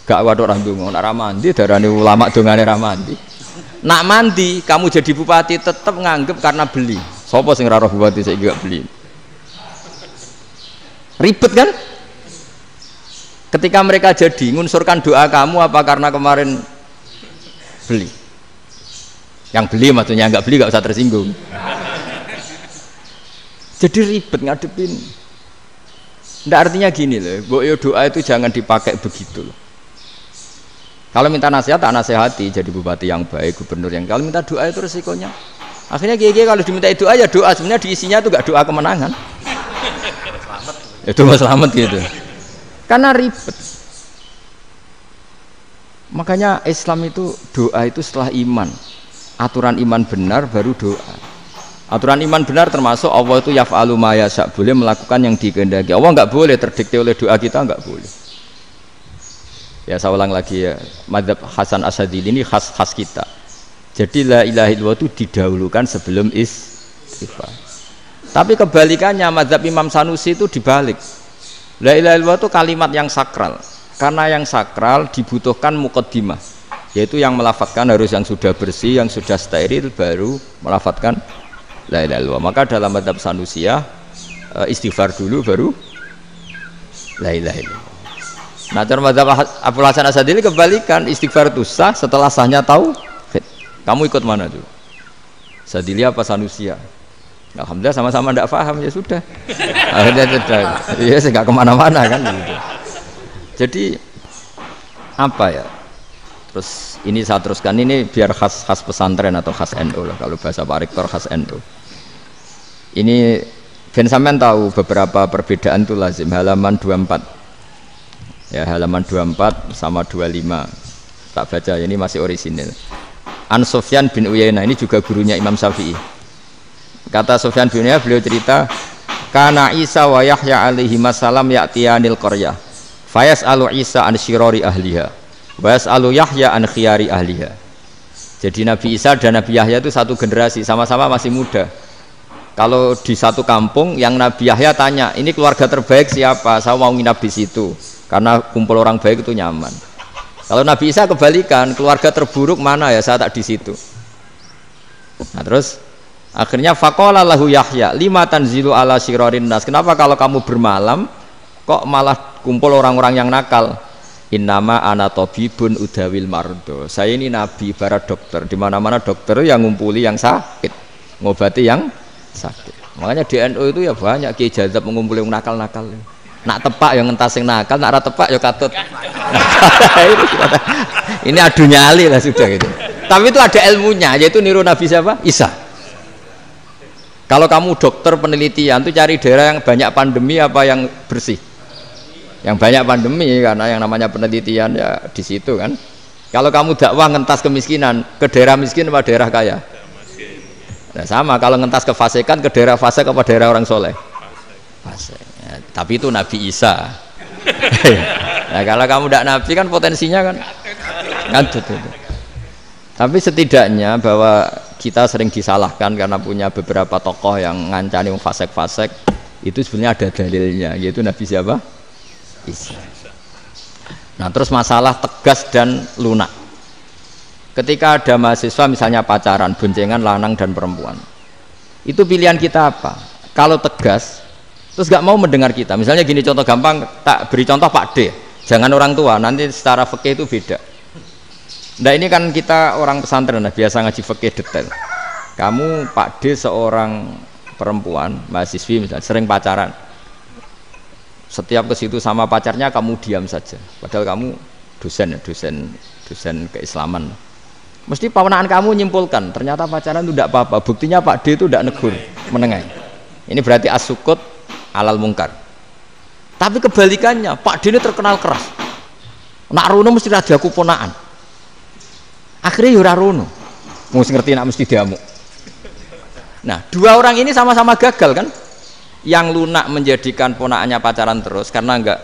"Gak waduh orang dongo, nak ramandi darani ulama dongane ramandi. Nak mandi kamu jadi bupati tetap nganggep karena beli. Sopo sing raro bupati saya gak beli. Ribet kan? Ketika mereka jadi ngunsurkan doa kamu apa karena kemarin beli? Yang beli maksudnya nggak beli nggak usah tersinggung. Jadi ribet ngadepin. Nggak artinya gini loh, boyo doa itu jangan dipakai begitu loh. Kalau minta nasihat, tak nasihati jadi bupati yang baik, gubernur yang. Kalau minta doa itu resikonya. Akhirnya gigi kalau diminta doa ya doa, sebenarnya diisinya itu nggak doa kemenangan. Itu mas selamat gitu. Karena ribet. Makanya Islam itu doa itu setelah iman. Aturan iman benar baru doa. Aturan iman benar termasuk Allah itu yaf'alu ma yasha, boleh melakukan yang dikehendaki. Allah nggak boleh terdikte oleh doa kita, nggak boleh. Ya saya ulang lagi ya, madzhab Hasan Asyadzili ini khas kita. Jadi la ilaha illallah itu didahulukan sebelum istighfar. Tapi kebalikannya madzhab Imam Sanusi itu dibalik. La ilaha illallah itu kalimat yang sakral. Karena yang sakral dibutuhkan muqaddimah, yaitu yang melafadzkan harus yang sudah bersih, yang sudah steril baru melafadzkan la ilaha illallah. Maka dalam madzhab Sanusiyah istighfar dulu baru la ilaha illallah. Nah, cara madzhab Abul Hasan Asyadzili kebalikan, istighfar itu sah setelah sahnya tauhid. Kamu ikut mana tuh? Asyadzili apa Sanusiyah? Alhamdulillah sama-sama tidak paham ya sudah. Akhirnya sudah. Ya saya nggak kemana-mana kan gitu. Jadi apa ya? Terus ini saya teruskan, ini biar khas pesantren atau khas NU lah, kalau bahasa Pak Rektor khas NU. Ini Ben sampean tahu beberapa perbedaan itu lazim. Halaman 24 ya, halaman 24 sama 25 tak baca, ini masih orisinil. An Sufyan bin Uyainah, ini juga gurunya Imam Syafi'i. Kata Sufyan bin Uyainah, beliau cerita, kana Isa wa Yahya alaihi masalam ya'tiyanil qaryah fayas'alu Isa an syirari ahliha wa yas'alu Yahya an khiyari ahliha. Jadi Nabi Isa dan Nabi Yahya itu satu generasi, sama-sama masih muda. Kalau di satu kampung yang Nabi Yahya tanya, ini keluarga terbaik siapa? Saya mau nginap di situ karena kumpul orang baik itu nyaman. Kalau Nabi Isa kebalikan, keluarga terburuk mana ya, saya tak di situ. Nah terus Akhirnya faqala lahu Yahya, lima tanzilu ala syirarin nas. Kenapa kalau kamu bermalam kok malah kumpul orang-orang yang nakal? Innama ana tabibun udawil mardo. Saya ini nabi ibarat dokter. Di mana-mana dokter yang ngumpuli yang sakit, ngobati yang sakit. Makanya di NU itu ya banyak Ki Jazab mengumpuli yang nakal-nakal. Nak tepak yang ngentas yang nakal, nak ora tepak ya katut. Ini adu nyali lah sudah gitu. Tapi itu ada ilmunya, yaitu niru Nabi siapa? Isa. Kalau kamu dokter penelitian tuh cari daerah yang banyak pandemi apa yang bersih? Yang banyak pandemi, karena yang namanya penelitian ya di situ kan. Kalau kamu dakwah ngentas kemiskinan, ke daerah miskin apa daerah kaya? Nah, sama kalau ngentas kefasikan, ke daerah fasik apa daerah orang soleh? Fasik. Ya, tapi itu Nabi Isa. Nah, kalau kamu tidak Nabi kan potensinya kan itu. Tapi setidaknya bahwa kita sering disalahkan karena punya beberapa tokoh yang ngancani fasik-fasik, itu sebenarnya ada dalilnya, yaitu Nabi siapa? Isa. Nah, terus masalah tegas dan lunak. Ketika ada mahasiswa misalnya pacaran, boncengan lanang dan perempuan, itu pilihan kita apa? Kalau tegas, terus gak mau mendengar kita. Misalnya gini, contoh gampang, tak beri contoh Pak D. Jangan orang tua, nanti secara fikih itu beda. Nah, ini kan kita orang pesantren, nah, biasa ngaji fikih detail. Kamu Pak D seorang perempuan, mahasiswi misalnya, sering pacaran. Setiap ke situ sama pacarnya kamu diam saja. Padahal kamu dosen keislaman. Mesti pawanaan kamu nyimpulkan, ternyata pacaran itu tidak apa-apa. Buktinya Pak D itu tidak negur, menengai. Ini berarti as-sukut alal mungkar. Tapi kebalikannya, Pak D ini terkenal keras. Nak rono mesti radaku ponaan. Akhirnya yura rono. Mesti ngerti nak mesti diamuk. Nah, dua orang ini sama-sama gagal kan? Yang lunak menjadikan ponakannya pacaran terus karena enggak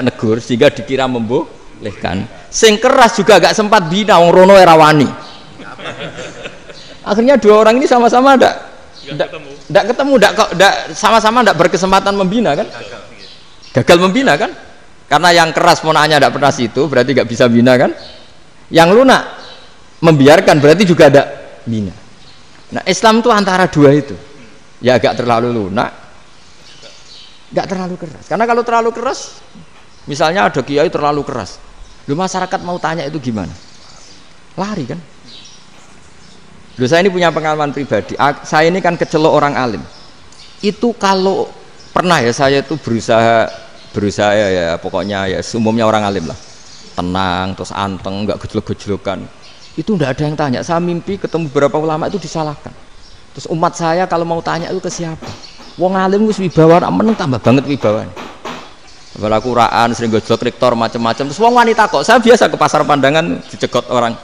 negur sehingga dikira membolehkan. Sing keras juga enggak sempat bina wong rono era wani. Akhirnya dua orang ini sama-sama enggak ketemu, sama-sama enggak berkesempatan membina kan? Gagal membina kan? Karena yang keras ponakannya enggak pernah situ, berarti enggak bisa bina kan? Yang lunak membiarkan berarti juga ada bina. Nah, Islam itu antara dua itu. Ya agak terlalu lunak, enggak terlalu keras. Karena kalau terlalu keras, misalnya ada kiai terlalu keras, lu masyarakat mau tanya itu gimana? Lari kan? Lu saya ini punya pengalaman pribadi. Saya ini kan kecelok orang alim. Itu kalau pernah ya saya itu berusaha ya pokoknya ya umumnya orang alim lah. Tenang, terus anteng, enggak gejlok-gejlokan. Itu enggak ada yang tanya. Saya mimpi ketemu beberapa ulama itu disalahkan. Terus umat saya kalau mau tanya itu ke siapa? Wong alim wis wibawa, meneng tambah banget wibawane. Kepala Qur'an sering gojlok rektor macam-macam. Terus wong wanita kok, saya biasa ke pasar pandangan dicegot orang.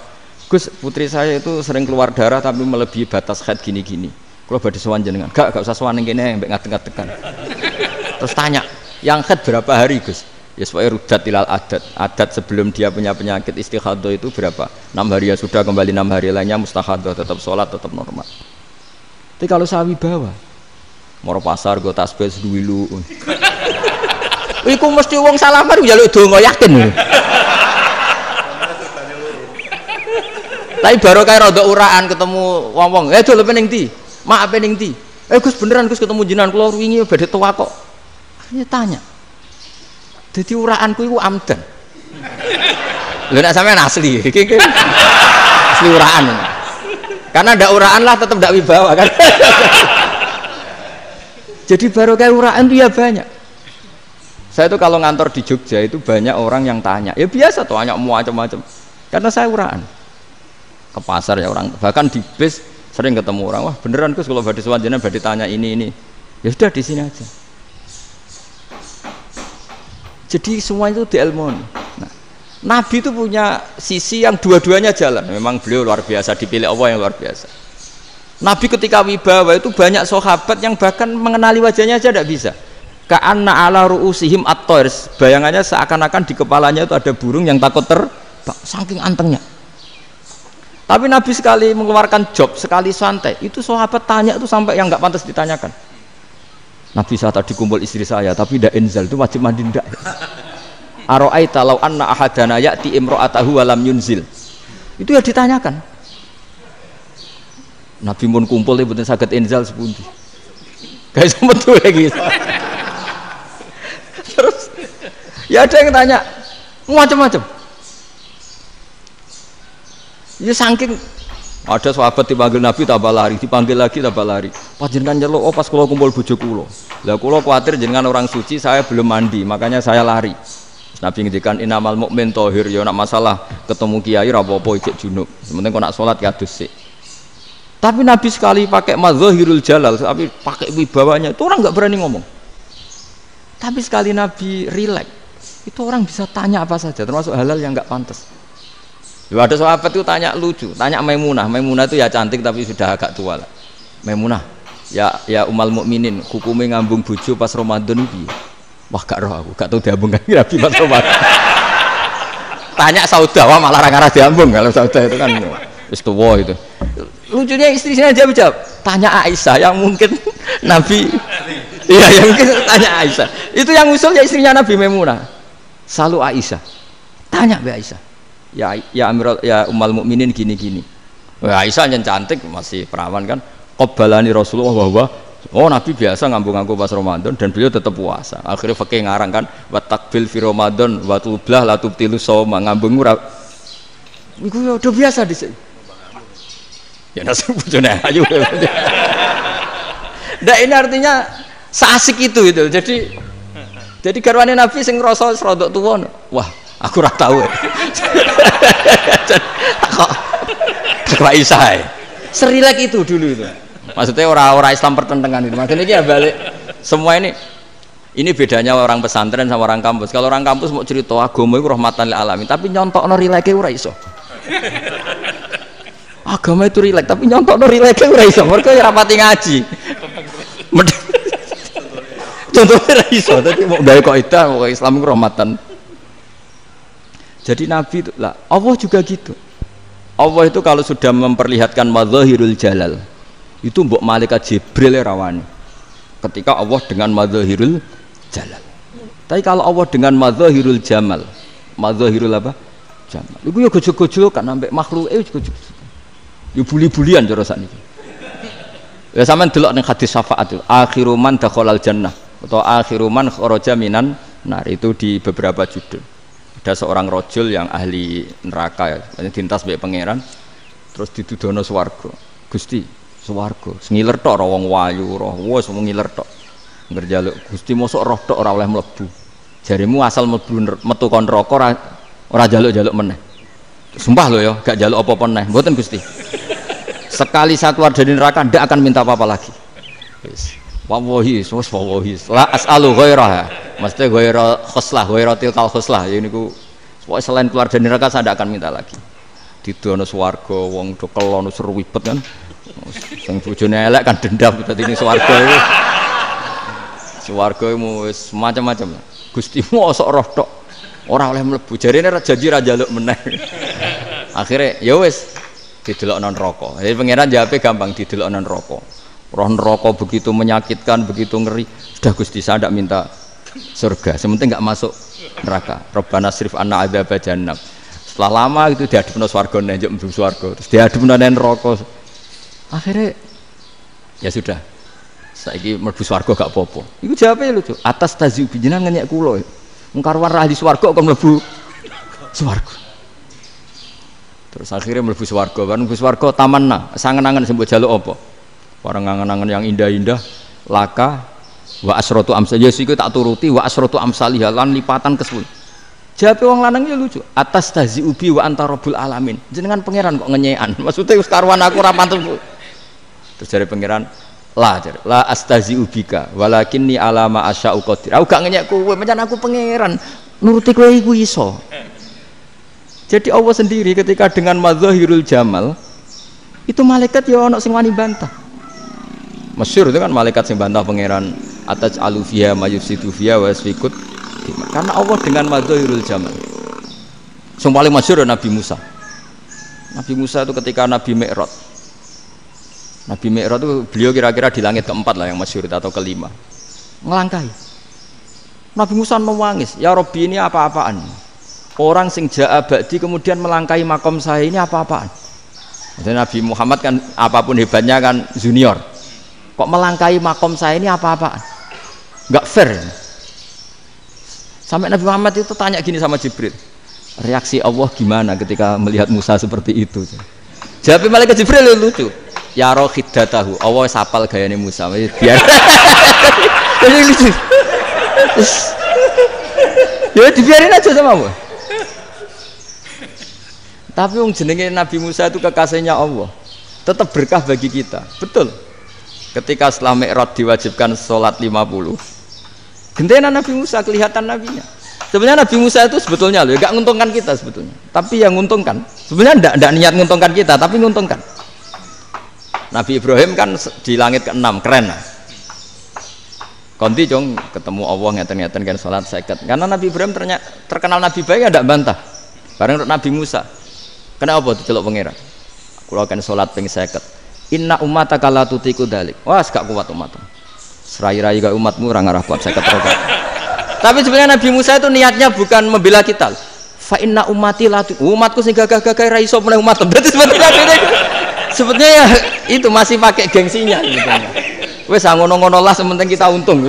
Gus, putri saya itu sering keluar darah tapi melebihi batas haid gini-gini. Kalau badhe sowan jenengan, gak usah sowan ning kene mbek ngadeg-ngadegan. Terus tanya, yang haid berapa hari, Gus? Ya supaya rudat ilal adat sebelum dia punya penyakit istihadah itu berapa? 6 hari ya sudah, kembali 6 hari lainnya mustahadah, tetap sholat, tetap normal. Tapi kalau sawi bawa moro pasar gue tasbih seduwilu iku mesti wong salaman njaluk donga yakin. Tapi baru kayak rada uraan ketemu wong-wong, dol pening ndi? Mak pening ndi? Gus beneran Gus ketemu jenengan kula wingi badhe tuwa kok. Akhirnya tanya. Dadi uraanku iku amdan. Lha nek sampean asli, iki asli uraan. Karena ndak uraan lah tetap ndak wibawa kan. Jadi baru kayak uraan itu ya banyak. Saya itu kalau ngantor di Jogja itu banyak orang yang tanya. Ya biasa tuh tanya macam-macam. Karena saya uraan. Ke pasar ya orang, bahkan di bis sering ketemu orang. Wah beneran Gus kalau badhe sowan jenengan badhe tanya ini. Ya sudah di sini aja. Jadi semua itu diilmoni. Nah, Nabi itu punya sisi yang dua-duanya jalan. Memang beliau luar biasa, dipilih Allah yang luar biasa. Nabi ketika wibawa itu banyak sahabat yang bahkan mengenali wajahnya aja tidak bisa. Ka'anna ala ru'usihim at-thair. Bayangannya seakan-akan di kepalanya itu ada burung yang takut terbang, saking antengnya. Tapi Nabi sekali mengeluarkan job, sekali santai, itu sahabat tanya itu sampai yang nggak pantas ditanyakan. Nabi saat tadi kumpul istri saya, tapi tidak inzal itu wajib mandi ndak. Aro'aita law anna ahadana ya'ti imra'atahu wa lam yunzil. Itu ya ditanyakan. Nabi mun kumpul e mboten saged inzal sepundi. Guys metu lagi. Terus ya ada yang tanya macam-macam. Ya saking ada sahabat dipanggil Nabi tambah lari, dipanggil lagi tambah lari. Panjenengan nyeluk, oh pas kula kumpul bojo kula. Lah kula kuwatir jenengan orang suci, saya belum mandi, makanya saya lari. Nabi ngendikan innamal mukmin thahir, ya nak masalah ketemu kiai ra apa-apa ijek junub. Sementing kok nak salat ya adus sik. Tapi Nabi sekali pakai madzahirul jalal, tapi pakai wibawanya, itu orang nggak berani ngomong. Tapi sekali Nabi rileks, itu orang bisa tanya apa saja, termasuk halal yang nggak pantas. Ya, ada sahabat itu tanya lucu, tanya Maimunah. Maimunah itu ya cantik tapi sudah agak tua lah. Maimunah, ya umal mukminin, hukumnya ngambung bojo pas Ramadan itu. Wah gak roh aku, gak tahu diambung kan Nabi pas Ramadan. Tanya Saudah, wah malah orang arah diambung kalau Saudah itu kan istuwa itu. Lucunya istrinya jawab, tanya Aisyah yang mungkin Nabi, iya yang mungkin tanya Aisyah. Itu yang usul ya istrinya Nabi Maimunah. Selalu Aisyah, tanya be Aisyah. Ya Amirul ya umal mukminin gini-gini. Wah Aisyah yang cantik masih perawan kan. Qabbalani Rasulullah bahwa oh Nabi biasa ngambung-ngambung pas Ramadan dan beliau tetap puasa. Akhirnya fakih ngarang kan wa takbil fi Ramadan wa tublah la tubtilu shauma ngambung ora. Iku ya udah biasa di sini. Ya nasi bojone ayu. Ndak ini artinya seasik itu. Jadi garwane Nabi sing ngrasa rodok tuwa. Wah, aku ora tahu. Kok Aisyah. Serilek itu dulu itu. Maksudnya orang Islam pertentangan itu. Maksudnya ini ya balik semua ini bedanya orang pesantren sama orang kampus. Kalau orang kampus mau cerita agama itu rahmatan lil alamin, tapi nyontokno rileke ora iso. Agama itu rilek, tapi nyontokno rileke ora iso. Mergo ya rapati ngaji. Contohnya ora iso, dadi mau gawe kaidah kok Islam itu rahmatan. Jadi Nabi itu lah, Allah juga gitu. Allah itu kalau sudah memperlihatkan madzahirul jalal, itu mbok malaikat Jibril rawani. Ketika Allah dengan madzahirul jalal. Tapi kalau Allah dengan madzahirul jamal, madzahirul apa? Jamal. Iku ya gojol-gojol kan sampai makhluk gojol. Ya buli-bulian cara sakniki. Ya sampean delok ning hadis syafaat itu, akhiru man dakhalal jannah atau akhiru man kharaja minan nar itu di beberapa judul. Ada seorang rojul yang ahli neraka ya, dintas mbek pangeran terus ditudono swarga. Gusti, swarga ngiler tok ora wong wayu ora wis ngiler tok. Ngger njaluk Gusti mosok roh tok ora oleh mlebu. Jarimu asal mlebu metu kon neraka ora njaluk-njaluk meneh. Sumpah lho ya, gak njaluk apa-apa meneh. Mboten Gusti. Sekali saya keluar dari neraka ndak akan minta apa-apa lagi. Wis. Wallahi, wallahi. La as'alu ghairaha. Mesti ghaira khoslah, ghaira tilkal khoslah. Ya niku pokoke selain keluar dari neraka saya ndak akan minta lagi. Didono swarga wong do kelon seruwibet kan. Sing bojone elek kan dendam dadi ning swarga iku. Swarga iku wis macam-macam. Gusti mosok roh tok ora oleh mlebu. Jarine janji ra njaluk meneh. Akhire ya wis didelokno neraka. Jadi pangeran jawabe gampang didelokno neraka. Roh neraka begitu menyakitkan, begitu ngeri. Sudah Gusti saya tidak minta surga, sementing nggak masuk neraka. Rabbana srif anna adzaba jahannam. Setelah lama itu dihadapno swarga njuk mlebu swarga, terus dihadapno neraka. Akhirnya ya sudah. Saiki mlebu swarga gak apa-apa. Iku jawabe lucu. Atas tazyub jenengan ngenyek kula. Wong karuan ra ahli swarga kok mlebu swarga. Terus akhirnya mlebu swarga, kan mlebu swarga tamanna, sangen-angen sing mbok jaluk apa? Barang angen-angen yang indah-indah, laka wa asratu amsal. Ya iku tak turuti wa asratu amsalih lan lipatan kesuwen. Jawabe wong lanang ya lucu. Atas taziubi wa anta rabbul alamin. Jenengan pangeran kok ngenyekan. Maksudnya wis karuan aku ora pantes. Terus jare pangeran, la astaziubika walakinni alama asya'u qadir. Aku gak ngenyek kowe, pancen aku pangeran. Nuruti kowe iku iso. Jadi Allah sendiri ketika dengan madzahirul jamal itu malaikat ya ono sing wani bantah. Masyhur itu kan malaikat sing bantah pangeran atas alufia mayusidu fiya wasfikut. Karena Allah dengan madzahirul jamal. Sing paling masyhur Nabi Musa. Nabi Musa itu ketika Nabi Mi'raj. Nabi Mi'raj itu beliau kira-kira di langit keempat lah yang masyhur atau kelima. Ngelangkai. Nabi Musa nangis, "Ya Rabbi ini apa-apaan? Orang sing ja'a ba'di kemudian melangkai makom saya ini apa-apaan?" Dan Nabi Muhammad kan apapun hebatnya kan junior. Kok melangkahi makom saya ini apa-apa? Enggak fair. Sampai Nabi Muhammad itu tanya gini sama Jibril, reaksi Allah gimana ketika melihat Musa seperti itu? Jawab malaikat Jibril lucu. Ya roh khiddatahu, Allah sapal gayane Musa. Biar. Ini lucu. Ya dibiarin aja sama Allah. Tapi wong jenenge Nabi Musa itu kekasihnya Allah, tetap berkah bagi kita. Betul. Ketika setelah Mi'raj diwajibkan sholat 50, gentenan Nabi Musa kelihatan nabinya. Sebenarnya Nabi Musa itu sebetulnya loh, gak nguntungkan kita sebetulnya. Tapi yang nguntungkan, sebenarnya ndak niat nguntungkan kita, tapi nguntungkan. Nabi Ibrahim kan di langit ke-6, keren lah. Konti jong ketemu Allah ngeten-ngeten kan sholat 50. Karena Nabi Ibrahim terkenal Nabi baik, ndak bantah. Bareng Nabi Musa. Kenapa diceluk pangeran? Kula kan salat ping 50. Inna ummataka la tutiku dalik. Wah, gak kuat umatmu. Serai-rai gak umatmu ora ngarah kuat 50 rakaat. Tapi sebenarnya Nabi Musa itu niatnya bukan membela kita. Fa inna ummati la umatku sing gagah-gagah ra iso meneh umatku. Berarti sebetulnya ya itu masih pakai gengsinya sebetulnya. Wes ngono-ngono lah sementing kita untung.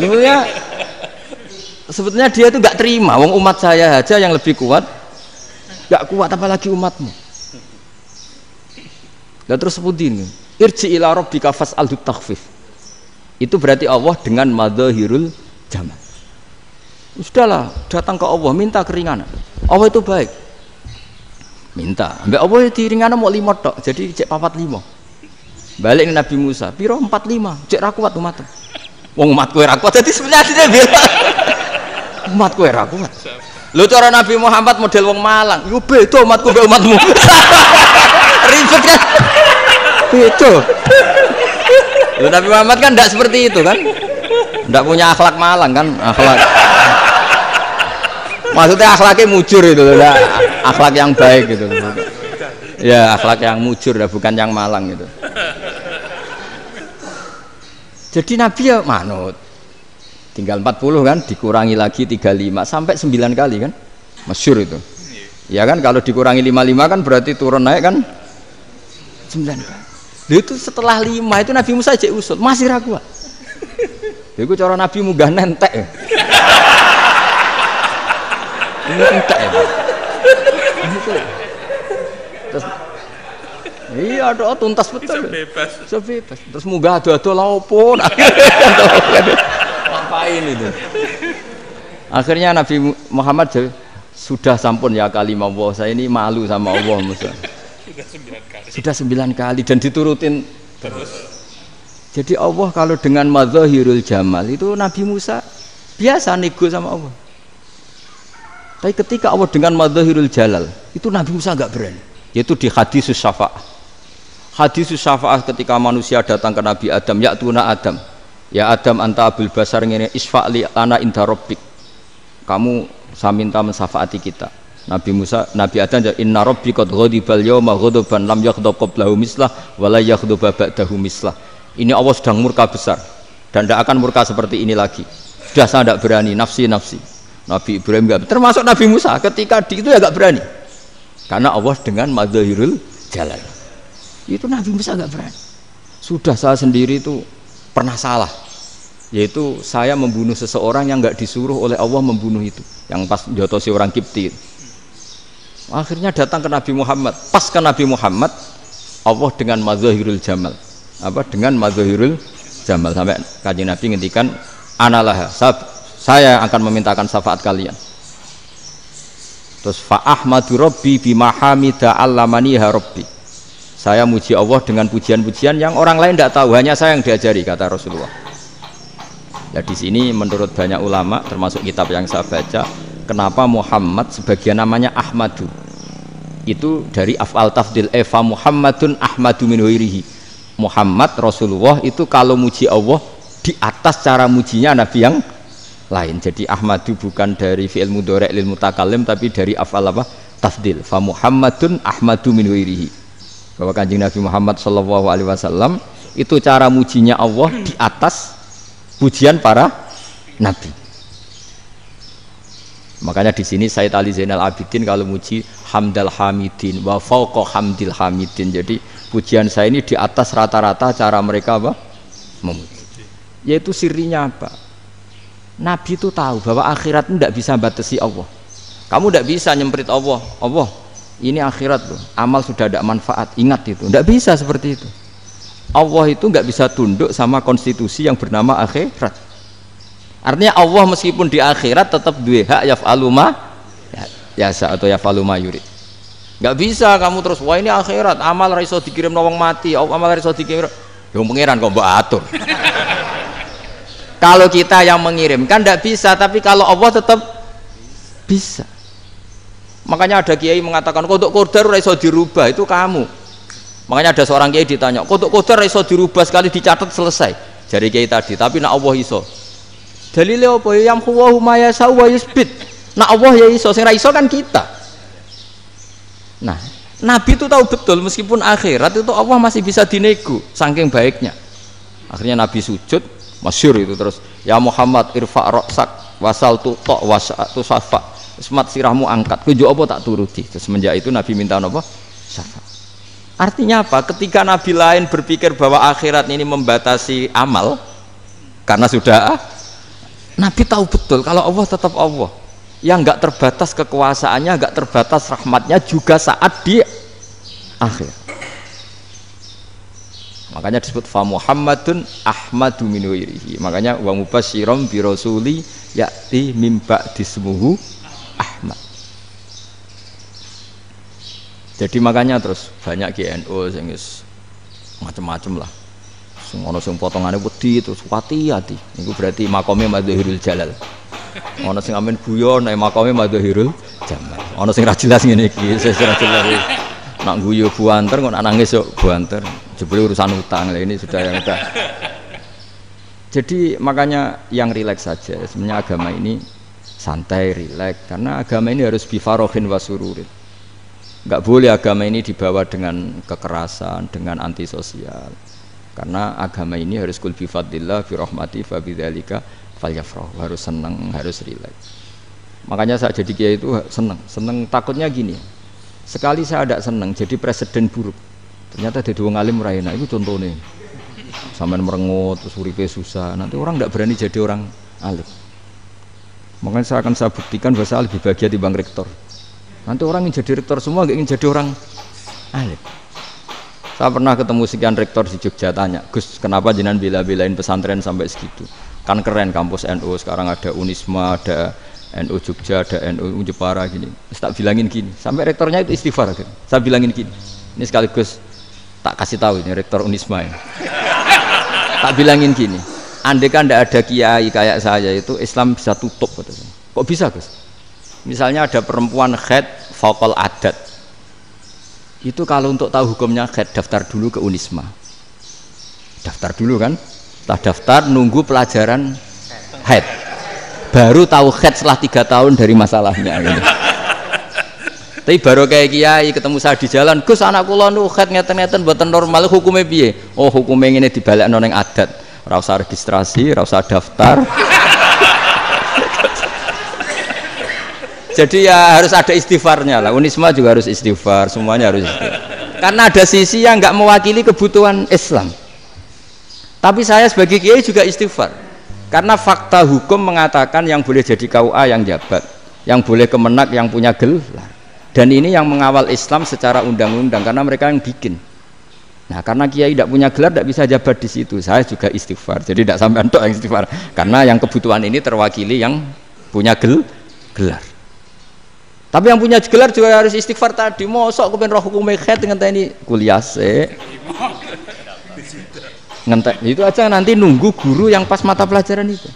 Sebetulnya dia itu gak terima wong umat saya aja yang lebih kuat. Gak kuat apalagi umatmu. Lah terus sebutin irji ila rabbika fas'alhu takhfif. Itu berarti Allah dengan madzahirul jamal. Sudahlah, datang ke Allah minta keringanan. Allah itu baik. Minta. Mbak Allah diringanan mau 5 tok, jadi cek 45. Balik ke Nabi Musa, piro 45, cek ra kuat umat. Wong umatku ora kuat, jadi sebenarnya dia bilang umatku ora kuat. Lho cara Nabi Muhammad model wong Malang, yo beda umatku mbek umatmu. Ribet kan? Beda. Lho Nabi Muhammad kan tidak seperti itu kan? Tidak punya akhlak Malang kan? Akhlak. Maksudnya akhlaknya mujur itu loh, akhlak yang baik gitu. Ya akhlak yang mujur, bukan yang Malang gitu. Jadi Nabi ya manut. Tinggal 40 kan, dikurangi lagi 35 sampai 9 kali kan, masyhur itu. Ya kan kalau dikurangi 55 kan berarti turun naik kan 9 kali. Itu setelah 5 itu Nabi Musa cek usul masih ragu. Itu cara Nabi munggah nentek. Ini entek ya. Terus iya doa tuntas betul. Bisa bebas. Terus munggah ado-ado lha opo? Ngapain itu? Akhirnya Nabi Muhammad sudah sampun ya kalimah Allah, saya ini malu sama Allah Musa. Sudah 9 kali dan diturutin terus. Jadi Allah kalau dengan madzahirul jamal itu Nabi Musa biasa nego sama Allah. Tapi ketika Allah dengan madzahirul jalal itu Nabi Musa enggak berani. Yaitu di hadisus syafa'ah. Hadisus syafa'ah ketika manusia datang ke Nabi Adam, ya'tuna Adam. Ya Adam anta abul basar ngene isfa'li lana inda rabbik. Kamu saya minta mensafaati kita. Nabi Musa, Nabi Adam inna rabbi qad ghadibal yawma ghadaban lam yaghdab qablahu mislah wa la yaghdab ba'dahu mislah. Ini Allah sedang murka besar dan tidak akan murka seperti ini lagi. Sudah saya tidak berani, nafsi. Nabi Ibrahim enggak, termasuk Nabi Musa ketika itu ya enggak berani. Karena Allah dengan madzahirul jalal. Itu Nabi Musa enggak berani. Sudah saya sendiri itu pernah salah. Yaitu saya membunuh seseorang yang enggak disuruh oleh Allah membunuh itu. Yang pas jotosi orang Kipti. Akhirnya datang ke Nabi Muhammad. Pas ke Nabi Muhammad Allah dengan madzahirul jamal. Apa dengan madzahirul jamal sampai Kanjeng Nabi ngendikan analah saya akan memintakan syafaat kalian. Terus fa ahmadu rabbi bima hamida allamaniha rabbi. Saya muji Allah dengan pujian-pujian yang orang lain tidak tahu, hanya saya yang diajari, kata Rasulullah. Ya di sini menurut banyak ulama termasuk kitab yang saya baca, kenapa Muhammad sebagian namanya Ahmadu. Itu dari af'al tafdil fa Muhammadun ahmadu min ghairihi. Muhammad Rasulullah itu kalau muji Allah di atas cara mujinya nabi yang lain. Jadi Ahmadu bukan dari fi'il mudhari' lil mutakallim tapi dari af'al apa? Tafdil. Fa Muhammadun ahmadu min ghairihi. Bahwa Kanjeng Nabi Muhammad sallallahu alaihi wasallam itu cara mujinya Allah di atas pujian para nabi. Makanya di sini Sayyid Ali Zainal Abidin kalau muji hamdal hamidin wa fauqa hamdil hamidin. Jadi pujian saya ini di atas rata-rata cara mereka apa? Memuji. Yaitu sirinya apa? Nabi itu tahu bahwa akhirat itu tidak bisa batasi Allah. Kamu tidak bisa nyemprit Allah. Allah, ini akhirat loh. Amal sudah ada manfaat. Ingat itu. Tidak bisa seperti itu. Allah itu nggak bisa tunduk sama konstitusi yang bernama akhirat. Artinya Allah meskipun di akhirat tetap duwe hak yaf'alu ma yasa atau yaf'alu ma yurid. Nggak bisa kamu terus wah ini akhirat amal ra iso dikirim wong mati, amal ra iso dikirim. Ya pangeran kok mbok atur. Kalau kita yang mengirimkan tidak bisa, tapi kalau Allah tetap bisa. Makanya ada kiai mengatakan kodok qadar ora iso dirubah, itu kamu. Makanya ada seorang kiai ditanya, kodok qadar ora iso dirubah sekali dicatat selesai. Jari kiai tadi, tapi nak Allah iso. Dalile apa? Yang huwa ma yasha wa yusbit. Nak Allah ya iso, sing ra iso kan kita. Nah, Nabi itu tahu betul meskipun akhirat itu Allah masih bisa dinego saking baiknya. Akhirnya Nabi sujud, masyhur itu terus, ya Muhammad irfa' ra'sak wasal tu ta' wasatu safa. Semat sirahmu angkat, kujo apa tak turuti. Terus semenjak itu Nabi minta apa? Syafa. Artinya apa? Ketika Nabi lain berpikir bahwa akhirat ini membatasi amal karena sudah Nabi tahu betul kalau Allah tetap Allah yang nggak terbatas kekuasaannya, nggak terbatas rahmatnya juga saat di akhir. Makanya disebut fa Muhammadun Ahmadu min ghairihi. Makanya wa mubasyiran bi rasuli ya'ti mim ba'di ismuhu Ahmad. Jadi makanya terus banyak GNU sing macam-macam lah. Ono sing potongane wedi terus hati-hati. Niku berarti makome Madhahirul Jalal. Ono sing amen guyon nek makome Madhahirul Jamal. Ono sing ra jelas ngene iki, sing ra jelas. Nak guyu buanter kok nak nangis yo buanter. Jebule urusan utang. Lah ini sudah yang udah. Jadi makanya yang rileks saja. Sebenarnya agama ini santai, rileks karena agama ini harus bifarohin wasururin. Enggak boleh agama ini dibawa dengan kekerasan, dengan antisosial. Karena agama ini harus kul bi fadlillah bi rahmati fa bidzalika falyafrahu, harus senang, harus rileks. Makanya saya jadi kiai itu senang takutnya gini. Sekali saya tidak senang jadi presiden buruk. Ternyata jadi wong alim ora enak, itu contohnya. Sampean merengut terus uripe susah, nanti orang tidak berani jadi orang alim. Makanya saya akan buktikan bahwa saya lebih bahagia dibanding rektor. Nanti orang yang jadi rektor semua ingin jadi orang alim. Saya pernah ketemu sekian rektor di Jogja tanya, Gus, kenapa jenengan bela-belain pesantren sampai segitu? Kan keren kampus NU, sekarang ada Unisma, ada NU Jogja, ada NU Jepara gini. Tak bilangin gini, sampai rektornya itu istighfar. Gitu. Saya bilangin gini, ini sekaligus tak kasih tahu ini rektor Unisma ini. Tak bilangin gini, andai kan tidak ada kiai kayak saya itu Islam bisa tutup. Kok bisa Gus? Misalnya ada perempuan haid faqal adat. Itu kalau untuk tahu hukumnya haid daftar dulu ke Unisma. Daftar dulu kan? Setelah daftar nunggu pelajaran haid. Baru tahu haid setelah 3 tahun dari masalahnya gitu. Tapi baru kayak kiai ketemu saya di jalan, Gus anak kula nu haid ngeten-ngeten mboten normal hukumnya piye? Oh hukumnya ngene dibalekno ning adat. Ora usah registrasi, ora usah daftar. Jadi ya harus ada istighfarnya lah. Unisma juga harus istighfar, semuanya harus istighfar. Karena ada sisi yang nggak mewakili kebutuhan Islam. Tapi saya sebagai kiai juga istighfar. Karena fakta hukum mengatakan yang boleh jadi KUA yang jabat, yang boleh kemenak yang punya gelar. Dan ini yang mengawal Islam secara undang-undang karena mereka yang bikin. Nah, karena kiai tidak punya gelar tidak bisa jabat di situ. Saya juga istighfar. Jadi tidak sampai untuk yang istighfar. Karena yang kebutuhan ini terwakili yang punya gelar. Tapi yang punya gelar juga harus istighfar tadi. Mosok kepen roh hukum haid ngenteni kuliah se. Ngentek itu aja nanti nunggu guru yang pas mata pelajaran itu.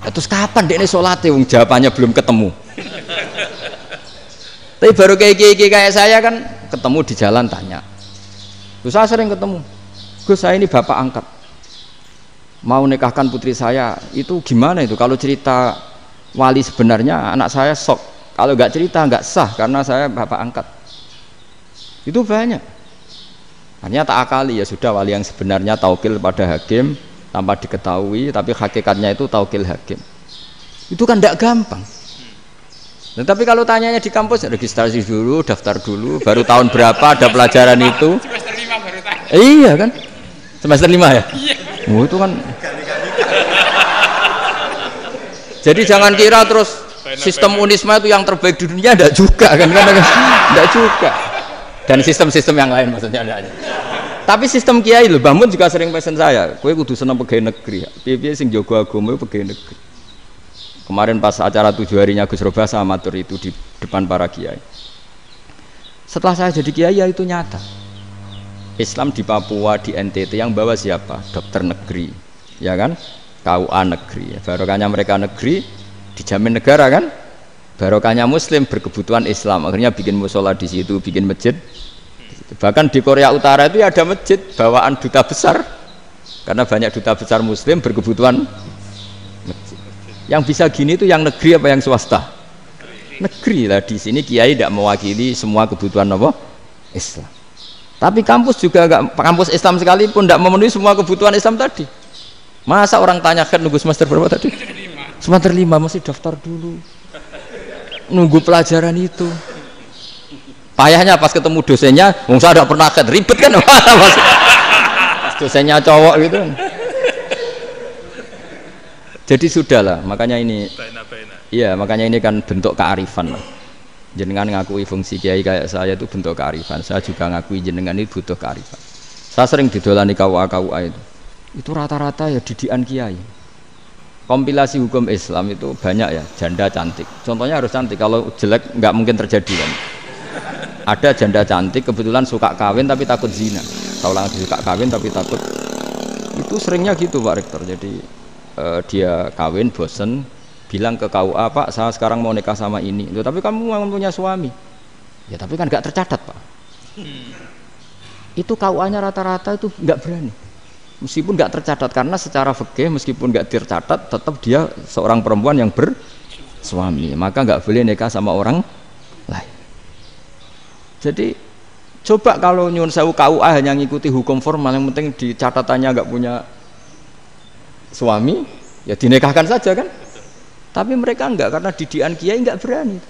Ya, terus kapan dekne salate wong jawabannya belum ketemu. Tapi baru kayak saya kan ketemu di jalan tanya. Terus saya sering ketemu. Gus saya ini bapak angkat. Mau nikahkan putri saya, itu gimana itu kalau cerita wali sebenarnya anak saya sok, kalau nggak cerita nggak sah karena saya bapak angkat. Itu banyak. Hanya tak akali ya sudah wali yang sebenarnya taukil pada hakim tanpa diketahui, tapi hakikatnya itu taukil hakim. Itu kan tidak gampang. Nah, tapi kalau tanyanya di kampus registrasi dulu, daftar dulu, baru tahun berapa ada pelajaran itu. Semester 5 baru tanya. Iya kan? Semester 5 ya? Iya. Oh, itu kan. Jadi jangan kira terus sistem Unisma itu yang terbaik di dunia, enggak juga kan? Enggak juga. Dan sistem-sistem yang lain maksudnya ada. Tapi sistem kiai lho, Mbah Mun juga sering pesen saya, kowe kudu seneng pegawai negeri. Piye-piye sing jaga agama pegawai negeri. Kemarin pas acara 7 harinya Gus Robah sama matur itu di depan para kiai. Setelah saya jadi kiai ya itu nyata. Islam di Papua, di NTT yang bawa siapa? Dokter negeri, ya kan? KUA negeri. Barokahnya mereka negeri dijamin negara kan? Barokahnya Muslim berkebutuhan Islam. Akhirnya bikin musola di situ, bikin masjid. Bahkan di Korea Utara itu ya ada masjid bawaan duta besar, karena banyak duta besar Muslim berkebutuhan masjid. Yang bisa gini itu yang negeri apa yang swasta? Negeri lah. Di sini kiai tidak mewakili semua kebutuhan apa? Islam. Tapi kampus juga enggak, kampus Islam sekalipun tidak memenuhi semua kebutuhan Islam tadi. Masa orang tanya kan nunggu semester berapa tadi? Semester 5 masih daftar dulu. Nunggu pelajaran itu. Payahnya pas ketemu dosennya, saya tidak pernah ribet kan? Dosennya cowok gitu. Jadi sudahlah, makanya ini. Iya, makanya ini kan bentuk kearifan lah. Jenengan ngakui fungsi kiai kayak saya itu bentuk kearifan. Saya juga ngakui jenengan itu butuh kearifan. Saya sering didolani KUA itu. Itu rata-rata ya didikan kiai. Kompilasi hukum Islam itu banyak ya, janda cantik. Contohnya harus cantik, kalau jelek nggak mungkin terjadi kan. Ada janda cantik kebetulan suka kawin tapi takut zina. Tahu langsung suka kawin tapi takut. Itu seringnya gitu Pak Rektor. Jadi dia kawin bosen, bilang ke KUA, Pak saya sekarang mau nikah sama ini. Loh, tapi kamu mau punya suami. Ya tapi kan nggak tercatat Pak. Itu KUA-nya rata-rata itu nggak berani. Meskipun nggak tercatat, karena secara fikih meskipun nggak tercatat tetap dia seorang perempuan yang bersuami, maka nggak boleh nikah sama orang lain. Jadi coba kalau nyun sewu KUA hanya ngikuti hukum formal, yang penting di catatannya nggak punya suami, ya dinikahkan saja kan. Tapi mereka enggak, karena didikan kiai nggak berani.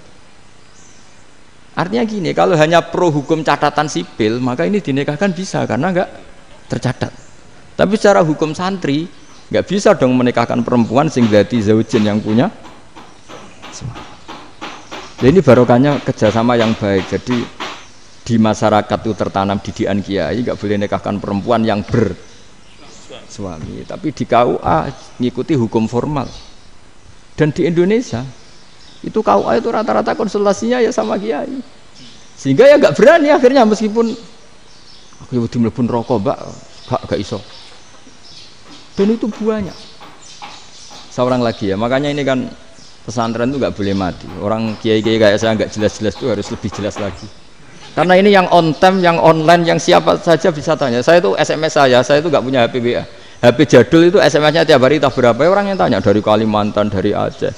Artinya gini, kalau hanya pro hukum catatan sipil, maka ini dinikahkan bisa karena nggak tercatat. Tapi secara hukum santri nggak bisa dong menikahkan perempuan sing dadi zaujin yang punya suami. Jadi ini barokahnya kerjasama yang baik. Jadi di masyarakat itu tertanam didikan kiai, nggak boleh nikahkan perempuan yang bersuami. Tapi di KUA ngikuti hukum formal. Dan di Indonesia itu KUA itu rata-rata konsultasinya ya sama kiai. Sehingga ya nggak berani akhirnya, meskipun aku ya udah mlebu rokok mbak, gak iso. Dan itu banyak. Seorang lagi ya, makanya ini kan pesantren itu nggak boleh mati. Orang kiai-kiai kayak saya nggak jelas-jelas itu harus lebih jelas lagi. Karena ini yang on time, yang online, yang siapa saja bisa tanya. Saya itu SMS saya itu nggak punya HP WA. HP jadul itu SMS-nya tiap hari tak berapa, orang yang tanya dari Kalimantan, dari Aceh.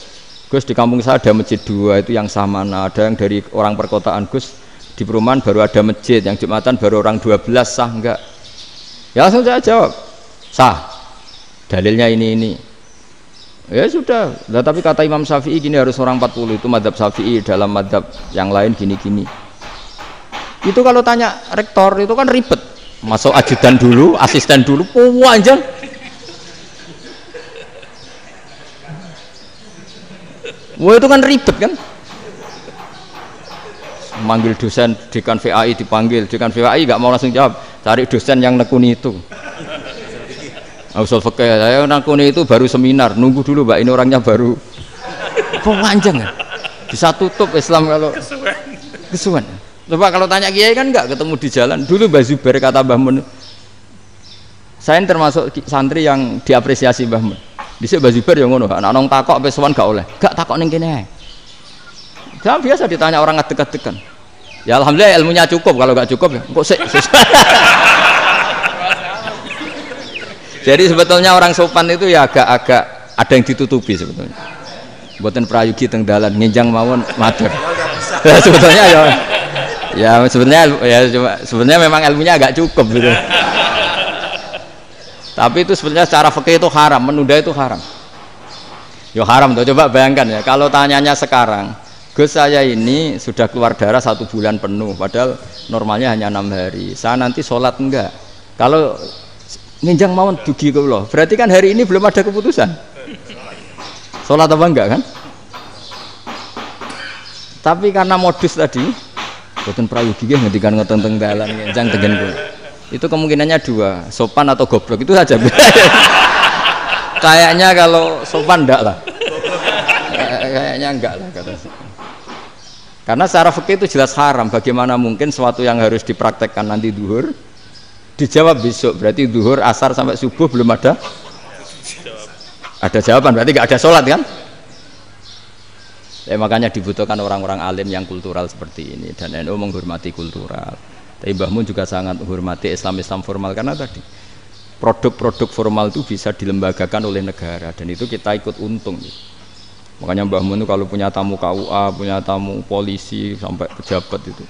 Gus di kampung saya ada masjid 2 itu yang Samana, ada yang dari orang perkotaan. Gus di perumahan baru ada masjid, yang Jumatan baru orang 12, sah enggak? Ya langsung saya jawab, sah. Dalilnya ini. Ya sudah. Nah, tapi kata Imam Syafi'i gini harus orang 40, itu madzhab Syafi'i, dalam madzhab yang lain gini-gini. Itu kalau tanya rektor itu kan ribet. Masuk ajudan dulu, asisten dulu, panjang. Wah itu kan ribet kan? Manggil dosen dekan VAI dipanggil, dekan VAI nggak mau langsung jawab, cari dosen yang nekuni itu. Usul fikih saya nekuni itu baru seminar, nunggu dulu mbak, ini orangnya baru. Panjang kan? Bisa tutup Islam kalau kesuwen. Coba kalau tanya kiai kan nggak ketemu di jalan. Dulu Mbah Zubair kata Mbah Mun, saya termasuk santri yang diapresiasi Mbah Mun. Dhisik Mbah Zubair yang ngono, anak nong takok pesuan gak oleh, gak takok ning kene. Jangan biasa ditanya orang ngadeg-adegan. Ya alhamdulillah ilmunya cukup, kalau gak cukup ya kok sik. Jadi sebetulnya orang sopan itu ya agak-agak ada yang ditutupi sebetulnya. Mboten prayogi teng dalan nginjang mawon matur. Sebetulnya ya sebenarnya memang ilmunya agak cukup gitu. Tapi itu sebenarnya secara fikih itu haram, menunda itu haram. Ya haram tuh, coba bayangkan ya, kalau tanyanya sekarang Gus saya ini sudah keluar darah 1 bulan penuh, padahal normalnya hanya 6 hari. Saya nanti sholat enggak? Kalau nginjang mawon dugi kula, berarti kan hari ini belum ada keputusan. Sholat apa enggak kan? Tapi karena modus tadi, boten prayogi nggih ngendikan ngoten teng dalan nginjang tegen kula. Itu kemungkinannya 2, sopan atau goblok, itu saja. Kayaknya kalau sopan enggak lah. Kayaknya enggak lah kata saya. Karena secara fikih itu jelas haram. Bagaimana mungkin sesuatu yang harus dipraktekkan nanti duhur dijawab besok, berarti duhur, asar sampai subuh belum ada jawaban, berarti enggak ada sholat kan? Makanya dibutuhkan orang-orang alim yang kultural seperti ini, dan NU menghormati kultural. Tapi Mbah Mun juga sangat menghormati Islam formal, karena tadi produk-produk formal itu bisa dilembagakan oleh negara, dan itu kita ikut untung. Makanya Mbah Mun itu kalau punya tamu KUA, punya tamu polisi sampai pejabat itu.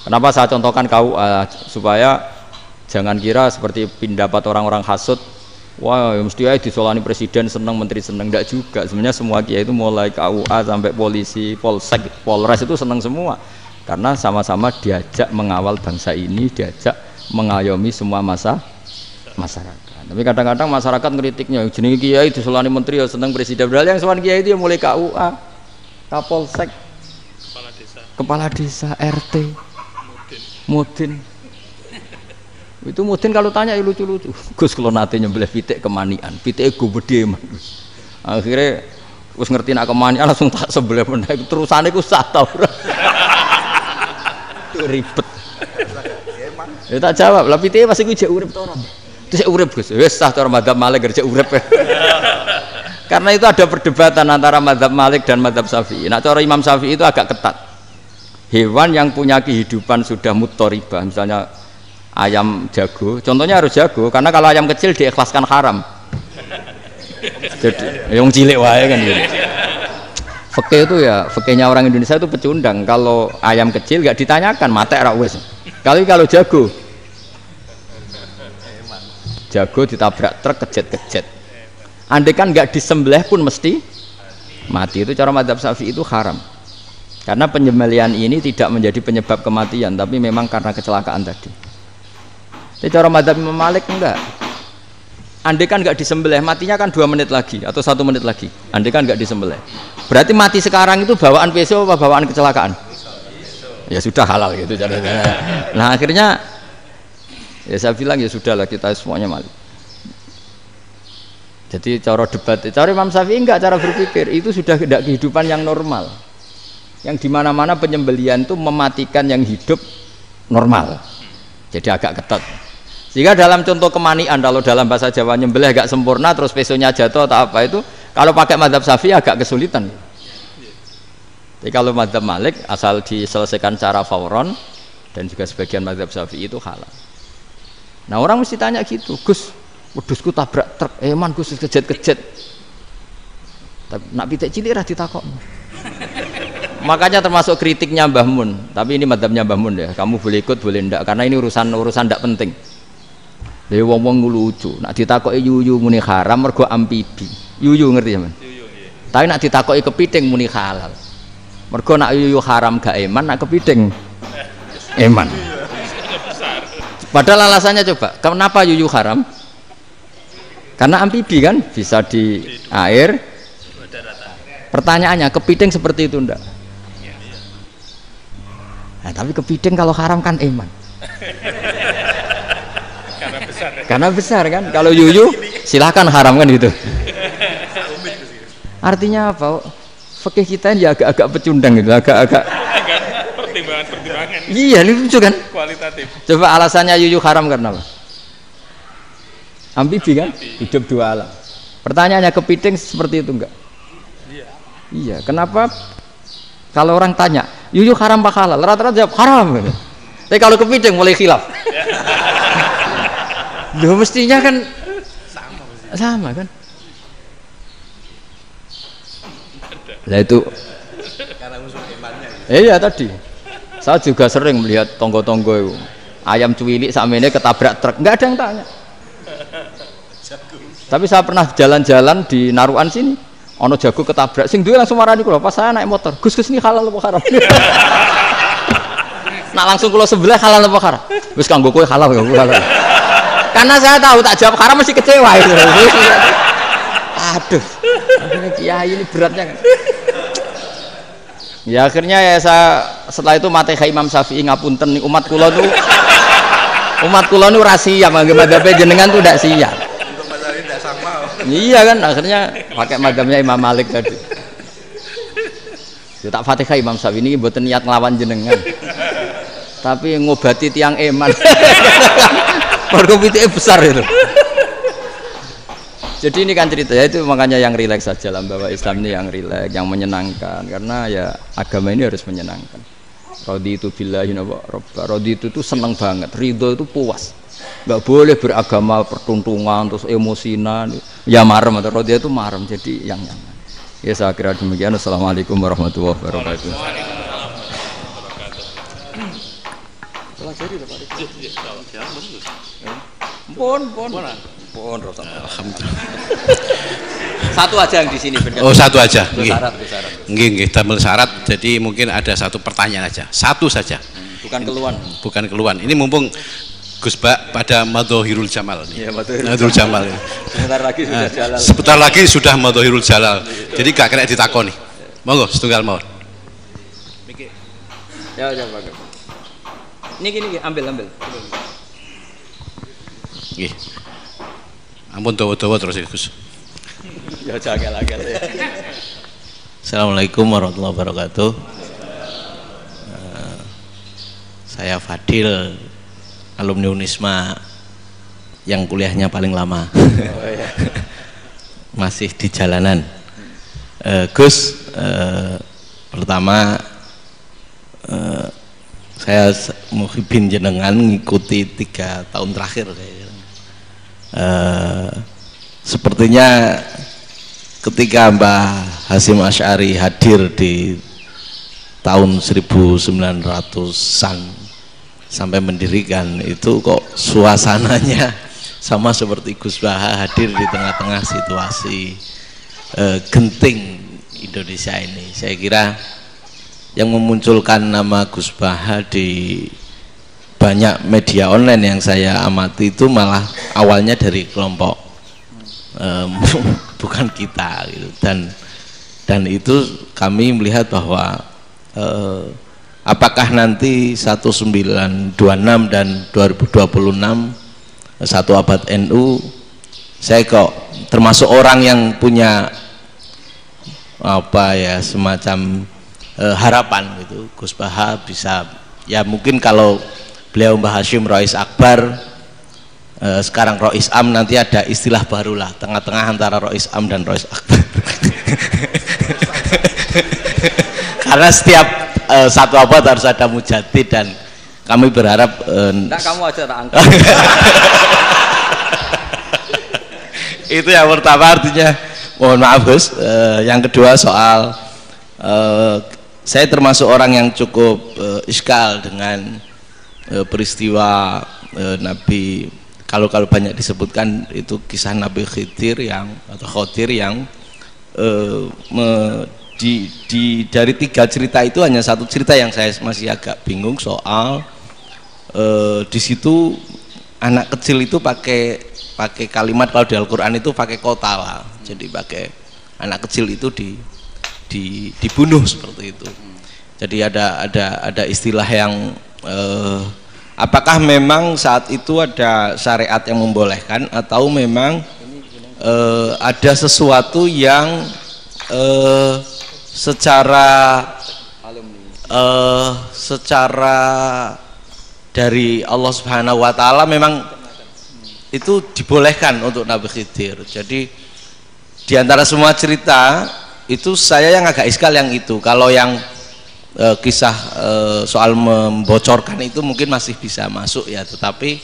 Kenapa saya contohkan KUA? Supaya jangan kira seperti pendapat orang-orang hasud, wah mesti aja disolani presiden seneng, menteri seneng. Enggak juga. Sebenarnya semua kiai itu mulai KUA sampai polisi, polsek, polres itu seneng semua. Karena sama-sama diajak mengawal bangsa ini, diajak mengayomi semua masyarakat. Tapi kadang-kadang masyarakat ngeritiknya, jenenge kiai disolani menteri ya seneng presiden. Padahal yang sowan kiai itu ya mulai KUA, Kapolsek, kepala desa, RT, Mudin. Itu Mudin kalau tanya ya lucu-lucu. Gus kalau nate nyembelih pitik kemanian, pitike go bedhe man. Akhirnya wis ngerti nak kemanian langsung tak sebelah meneh. Terusane ku sah ta ora. Ribet. Ya tak jawab, lah pitike pas iku jek urip to ora? Terus urip Gus. Wis sah cara madzhab Malik jek urip. Karena itu ada perdebatan antara madzhab Malik dan madzhab Syafi'i. Nah, cara Imam Syafi'i itu agak ketat. Hewan yang punya kehidupan sudah mutharibah, misalnya ayam jago, contohnya harus jago, karena kalau ayam kecil diikhlaskan haram. Jadi yang cilik wae kan gitu. Fikih itu ya, fikihnya orang Indonesia itu pecundang. Kalau ayam kecil gak ditanyakan, mate ra wis. Kalau jago ditabrak truk kejet-kejet. Andai kan gak disembelih pun mesti mati. Itu cara madzhab Syafi'i itu haram. Karena penyembelihan ini tidak menjadi penyebab kematian, tapi memang karena kecelakaan tadi. Tapi cara madzhab Imam Malik enggak. Andai kan gak disembelih, matinya kan 2 menit lagi atau 1 menit lagi. Andai kan gak disembelih, berarti mati sekarang itu bawaan pisau apa bawaan kecelakaan? Ya sudah halal gitu caranya. Nah akhirnya ya saya bilang ya sudahlah kita semuanya mati. Jadi cara debat, cara Imam Syafi'i enggak, cara berpikir itu sudah tidak kehidupan yang normal, yang dimana-mana penyembelihan itu mematikan yang hidup normal. Jadi agak ketat. Sehingga dalam contoh kemanian, kalau dalam bahasa Jawa nyembelih agak sempurna terus pesonya jatuh atau apa itu, kalau pakai madzhab Syafi'i agak kesulitan. Jadi kalau madzhab Malik asal diselesaikan secara fauron, dan juga sebagian madzhab Syafi'i itu halal. Nah orang mesti tanya gitu, Gus, wedhusku tabrak truk, man Gus kejet-kejet. Tapi nak pitik cilik ra ditakok. Makanya termasuk kritiknya Mbah Mun, tapi ini madzhabnya Mbah Mun ya, kamu boleh ikut boleh ndak, karena ini urusan ndak penting. Lha wong-wong lucu, nak ditakoki yuyu muni haram mergo amfibi. Yuyu ngerti sampean? Yuyu nggih. Tapi nak ditakoki kepiting muni halal. Mergo nak yuyu haram gak eman, nak kepiting eman. Padahal alasannya coba, kenapa yuyu haram? Karena amfibi kan, bisa di air. Pertanyaannya, kepiting seperti itu ndak? Nah, tapi kepiting kalau haram kan eman. Karena besar kan. Kalau yuyu silahkan haram kan gitu. Artinya apa? Fikih kita ya agak-agak pecundang gitu, agak-agak pertimbangan. Iya, ini lucu kan? Kualitatif. Coba alasannya yuyu haram karena apa? Amfibi kan? Hidup 2 alam. Pertanyaannya, kepiting seperti itu enggak? Iya. Kenapa kalau orang tanya yuyu haram apa halal, rata-rata jawab haram gitu. Tapi kalau kepiting mulai khilaf. Loh mestinya kan sama kan? Lah itu iya tadi saya juga sering melihat tonggo-tonggo itu ayam cuwilik sakmene ketabrak truk, nggak ada yang tanya. Tapi saya pernah jalan-jalan di Narukan sini, Ono jago ketabrak, sing duwe langsung marani kula pas saya naik motor. Gus ini halal apa haram? Nak langsung kula sebelah halal apa haram? Wis kanggo kowe halal ya halal. Karena saya tahu tak jawab haram mesti kecewa itu. Aduh. Akhirnya kiai ini beratnya kan. Ya akhirnya ya saya setelah itu Fatihah Imam Syafi'i ngapunten umat kula nu rahasia madzhab jenengan tuh ndak siap. Untuk mazhab tidak sama. Iya kan akhirnya pakai madzhabnya Imam Malik tadi. Ya tak Fatihah Imam Syafi'i ini mboten niat nglawan jenengan. Tapi ngobati tiang eman. Mergo pitike besar itu. Jadi ini kan cerita ya itu makanya yang rileks saja lah bahwa Islam ini yang rileks, yang menyenangkan karena ya agama ini harus menyenangkan. Raditu billahi robba. Raditu itu seneng banget, ridho itu puas. Enggak boleh beragama pertuntungan terus emosinan. Ya marem atau raditu itu marem jadi yang nyaman. Ya saya kira demikian. Assalamualaikum warahmatullahi wabarakatuh. Alhamdulillah. Satu aja yang di sini. Oh satu aja. Nggih. Damel syarat. Jadi mungkin ada satu pertanyaan aja. Satu saja. Bukan keluhan. Bukan keluhan. Ini mumpung Gus Bak pada Madhohirul Jamal. Iya Madhohirul Jamal. Sebentar lagi sudah Jalal. Sebentar lagi sudah Madhohirul Jalal. Jadi gak kena ditakoni. Monggo setunggal mawon. Ya Pak. Ini gini ambil. Nggih. Ampun dawa-dawa terus ya Gus. Ya jaga-jaga ya. Assalamualaikum warahmatullahi wabarakatuh. Saya Fadil, alumni Unisma yang kuliahnya paling lama. Masih di jalanan. Gus, pertama saya muhibin jenengan ngikuti 3 tahun terakhir kayaknya. Sepertinya ketika Mbah Hasyim Asy'ari hadir di tahun 1900-an sampai mendirikan itu kok suasananya sama seperti Gus Baha hadir di tengah-tengah situasi genting Indonesia ini. Saya kira yang memunculkan nama Gus Baha di banyak media online yang saya amati itu malah awalnya dari kelompok bukan kita gitu. Dan itu kami melihat bahwa apakah nanti 1926 dan 2026 satu abad NU, saya kok termasuk orang yang punya apa ya semacam harapan gitu Gus Baha bisa ya mungkin kalau beliau Mbah Hasyim Rois Akbar, sekarang Rois Am, nanti ada istilah barulah tengah-tengah antara Rois Am dan Rois Akbar. Karena setiap satu abad harus ada mujadid dan kami berharap kamu aja tak angkat. Itu yang pertama, artinya mohon maaf Gus. Yang kedua soal saya termasuk orang yang cukup iskal dengan peristiwa Nabi, kalau banyak disebutkan itu kisah Nabi Khidir atau Khodir yang dari 3 cerita itu hanya satu cerita yang saya masih agak bingung soal di situ anak kecil itu pakai kalimat, kalau di Al-Quran itu pakai kotala, jadi pakai anak kecil itu dibunuh seperti itu. Jadi ada istilah yang apakah memang saat itu ada syariat yang membolehkan atau memang ada sesuatu yang secara dari Allah Subhanahu wa taala memang itu dibolehkan untuk Nabi Khidir. Jadi di antara semua cerita itu saya yang agak iskal yang itu. Kalau yang kisah soal membocorkan itu mungkin masih bisa masuk ya, tetapi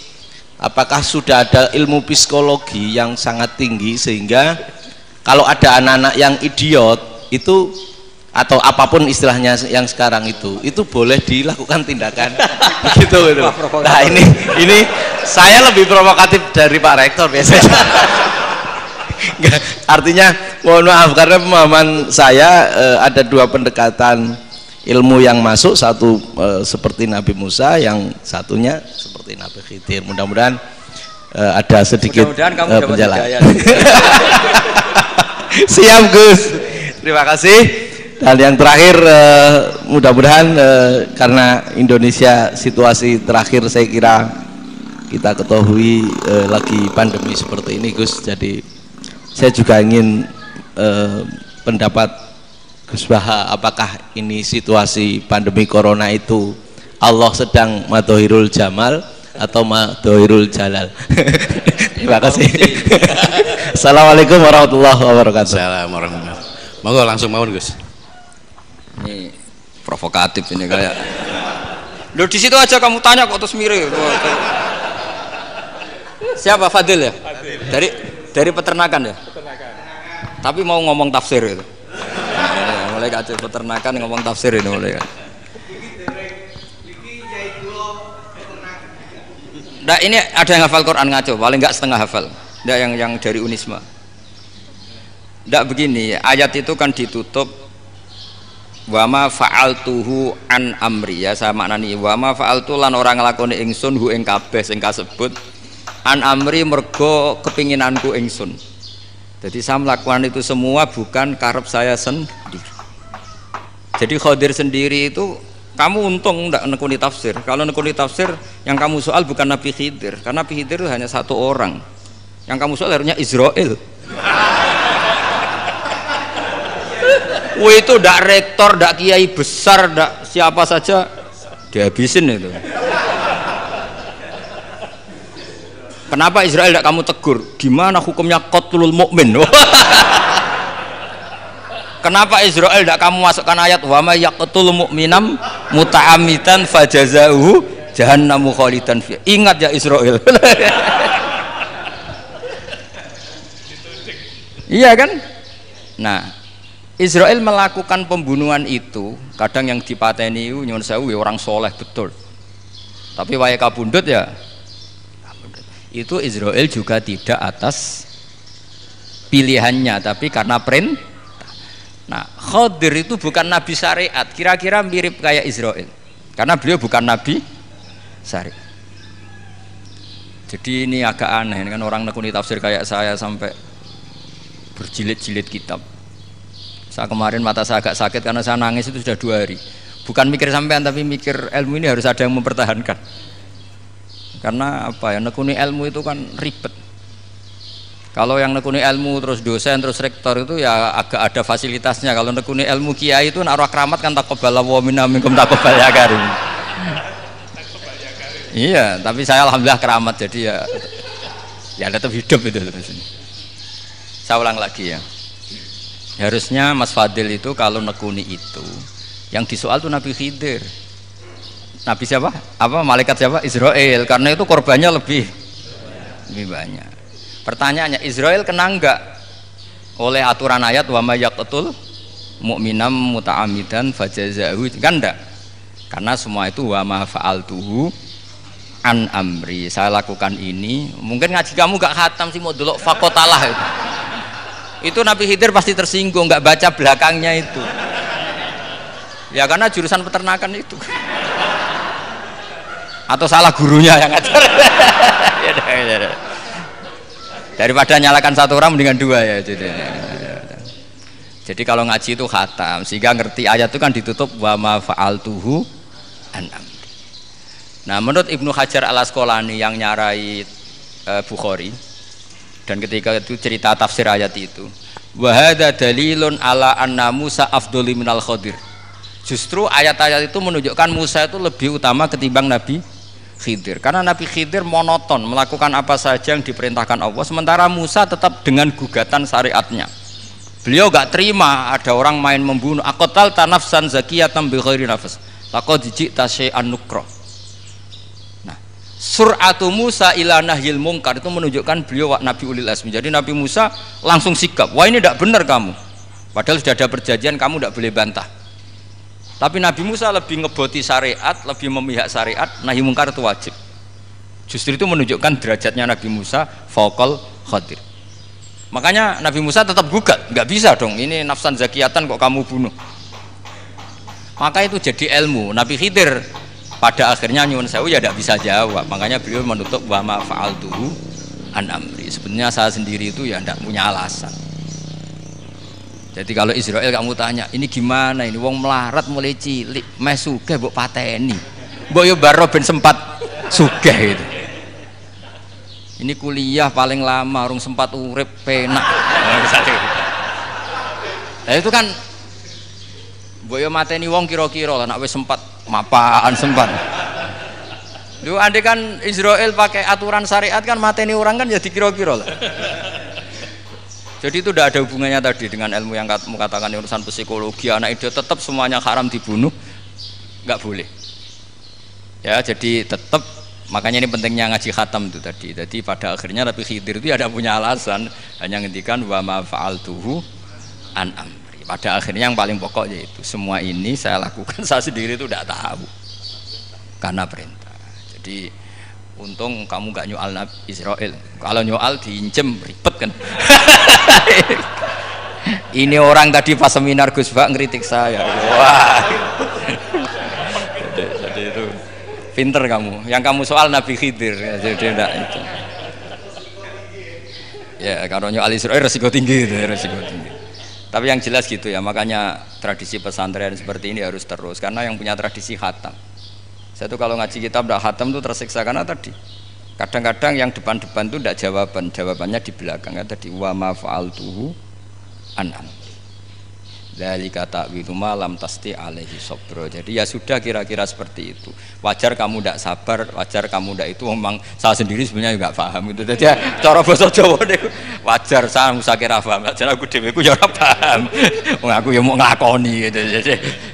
apakah sudah ada ilmu psikologi yang sangat tinggi sehingga kalau ada anak-anak yang idiot itu atau apapun istilahnya yang sekarang itu boleh dilakukan tindakan begitu gitu. Nah ini saya lebih provokatif dari Pak Rektor biasanya. Artinya mohon maaf karena pemahaman saya ada dua pendekatan ilmu yang masuk, satu seperti Nabi Musa, yang satunya seperti Nabi Khidir. Mudah-mudahan ada sedikit penjelasan. Siap Gus, terima kasih. Dan yang terakhir mudah-mudahan karena Indonesia situasi terakhir saya kira kita ketahui lagi pandemi seperti ini Gus, jadi saya juga ingin pendapat Gus Baha, apakah ini situasi pandemi corona itu Allah sedang madhohirul jamal atau madhohirul jalal? Terima kasih. Assalamualaikum warahmatullahi wabarakatuh. Assalamualaikum warahmatullahi wabarakatuh. Monggo langsung mawon Gus. Ini provokatif ini kayak. Loh di situ aja kamu tanya kok terus mirip. Siapa Fadil ya? Dari peternakan ya? Tapi mau ngomong tafsir itu. Mulai kacau peternakan ngomong tafsir ini mulai kan. Nah, ini ada yang hafal Quran ngaco, paling enggak setengah hafal. Nggak yang dari Unisma. Nggak begini, ayat itu kan ditutup wama fa'altuhu an amri, ya saya maknani wama fa'altu lan orang nglakoni ingsun hu ing kabeh sing kasebut an amri mergo kepinginanku ingsun. Jadi saya melakukan itu semua bukan karep saya sendiri. Jadi Khadir sendiri itu kamu untung ndak nekuni tafsir. Kalau nekuni tafsir yang kamu soal bukan Nabi Khidir, karena Nabi Khidir itu hanya satu orang. Yang kamu soal harusnya Israel. Wah itu ndak rektor, ndak kiai besar, ndak siapa saja dihabisin itu. Kenapa Israel ndak kamu tegur? Gimana hukumnya qatlul mukmin? Kenapa Israel ndak kamu masukkan ayat wa may yaqtul mu'minam muta'ammidan fajazauhu jahannamu khalidan fi. Ingat ya Israel. Iya kan? Nah, Israel melakukan pembunuhan itu, kadang yang dipateni nyuwun sewu orang soleh betul. Tapi wae kabundut ya. Itu Israel juga tidak atas pilihannya, tapi karena perintah. Nah, Khadir itu bukan nabi syariat, kira-kira mirip kayak Israel, karena beliau bukan nabi syariat. Jadi ini agak aneh, ini kan orang nekuni tafsir kayak saya sampai berjilid-jilid kitab. Saya kemarin mata saya agak sakit karena saya nangis itu sudah 2 hari. Bukan mikir sampean, tapi mikir ilmu ini harus ada yang mempertahankan. Karena apa ya, nekuni ilmu itu kan ribet. Kalau yang nekuni ilmu terus dosen terus rektor itu ya agak ada fasilitasnya. Kalau nekuni ilmu kiai itu naruh keramat kan taqabbala wa minna minkum taqabbal ya karim. Iya, tapi saya alhamdulillah keramat, jadi ya tetap hidup itu. Saya ulang lagi ya. Harusnya Mas Fadil itu kalau nekuni itu yang disoal tuh Nabi Khidir. Nabi siapa? Apa malaikat siapa? Israel, karena itu korbannya lebih banyak. Pertanyaannya, Israel kena enggak oleh aturan ayat wa may yaqtul mu'minam muta'ammidan fajazahu? Kan enggak. Karena semua itu wa ma fa'altuhu an amri. Saya lakukan ini. Mungkin ngaji kamu enggak khatam sih, mau delok fakotalah itu. Itu Nabi Khidir pasti tersinggung, enggak baca belakangnya itu. Ya karena jurusan peternakan itu. Atau salah gurunya yang ngajar. Daripada nyalakan satu orang mendingan 2 ya. Jadi kalau ngaji itu khatam, sehingga ngerti ayat itu kan ditutup wa ma fa'altuhu an amri. Nah, menurut Ibnu Hajar Al-Asqalani yang nyarai Bukhari, dan ketika itu cerita tafsir ayat itu, wa hadza dalilun ala anna Musa afdhali minal Khadir. Justru ayat-ayat itu menunjukkan Musa itu lebih utama ketimbang Nabi Khidir, karena Nabi Khidir monoton melakukan apa saja yang diperintahkan Allah, sementara Musa tetap dengan gugatan syariatnya. Beliau gak terima ada orang main membunuh. Aqtal tanafsan zakiyatan bi ghairi nafs laqad ji'ta syai'an nukra. Nah, sur'atu Musa ila nahyil munkar itu menunjukkan beliau Nabi ulil azmi. Jadi Nabi Musa langsung sikap, wah ini tidak benar kamu, padahal sudah ada perjanjian, kamu tidak boleh bantah. Tapi Nabi Musa lebih ngeboti syariat, lebih memihak syariat, nahi mungkar itu wajib. Justru itu menunjukkan derajatnya Nabi Musa fauqal Khadir. Makanya Nabi Musa tetap gugat, nggak bisa dong, ini nafsan zakiyatan kok kamu bunuh. Maka itu jadi ilmu. Nabi Khidir pada akhirnya nyuwun sewu ya tidak bisa jawab. Makanya beliau menutup wa ma fa'altuhu an amri. Sebenarnya saya sendiri itu ya tidak punya alasan. Jadi kalau Israel kamu tanya, ini gimana ini wong melarat mulai cilik, meh sugih mbok pateni. Mbok yo baro ben sempat sugih itu. Ini kuliah paling lama urung sempat urip penak. Nah itu kan boyo mateni wong kira-kira lah, nak wis sempat mapaan sempat. Lu andai kan Israel pakai aturan syariat kan mateni orang kan ya dikira-kira lah. Jadi itu tidak ada hubungannya tadi dengan ilmu yang kamu katakan urusan psikologi anak itu tetap semuanya haram dibunuh, nggak boleh. Ya jadi tetap makanya ini pentingnya ngaji khatam itu tadi. Jadi pada akhirnya Nabi Khidir itu ada punya alasan, hanya ngendikan wa ma fa'altuhu an amri. Pada akhirnya yang paling pokok yaitu semua ini saya lakukan saya sendiri itu tidak tahu karena perintah. Jadi untung kamu gak nyoal Nabi Israel. Kalau nyoal diincem ribet kan. Ini orang tadi pas seminar Gus Bak ngeritik saya. Wah. Jadi itu pinter kamu. Yang kamu soal Nabi Khidir. Jadi tidak itu. Ya kalau nyoal Israel resiko tinggi itu, resiko tinggi. Tapi yang jelas gitu ya, makanya tradisi pesantren seperti ini harus terus karena yang punya tradisi khatam. Saya tuh kalau ngaji kitab tidak khatam tuh tersiksa karena tadi kadang-kadang yang depan-depan tuh tidak jawabannya di belakang ya tadi wa ma fa'altuhu an amri. Dzalika ta'wilu ma lam tasti alaihi sabra. Jadi ya sudah kira-kira seperti itu. Wajar kamu tidak sabar, wajar kamu tidak itu memang saya sendiri sebenarnya juga paham gitu. Jadi ya, cara basa Jawa niku wajar saya musakira paham. Jadi aku dhewe ku ya ora paham. Wong aku ya mau nglakoni gitu.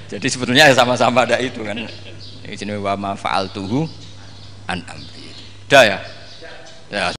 Jadi sebetulnya ya sama-sama ada itu kan. Ini jenenge wa ma fa'altuhu an amri. Dah ya. Ya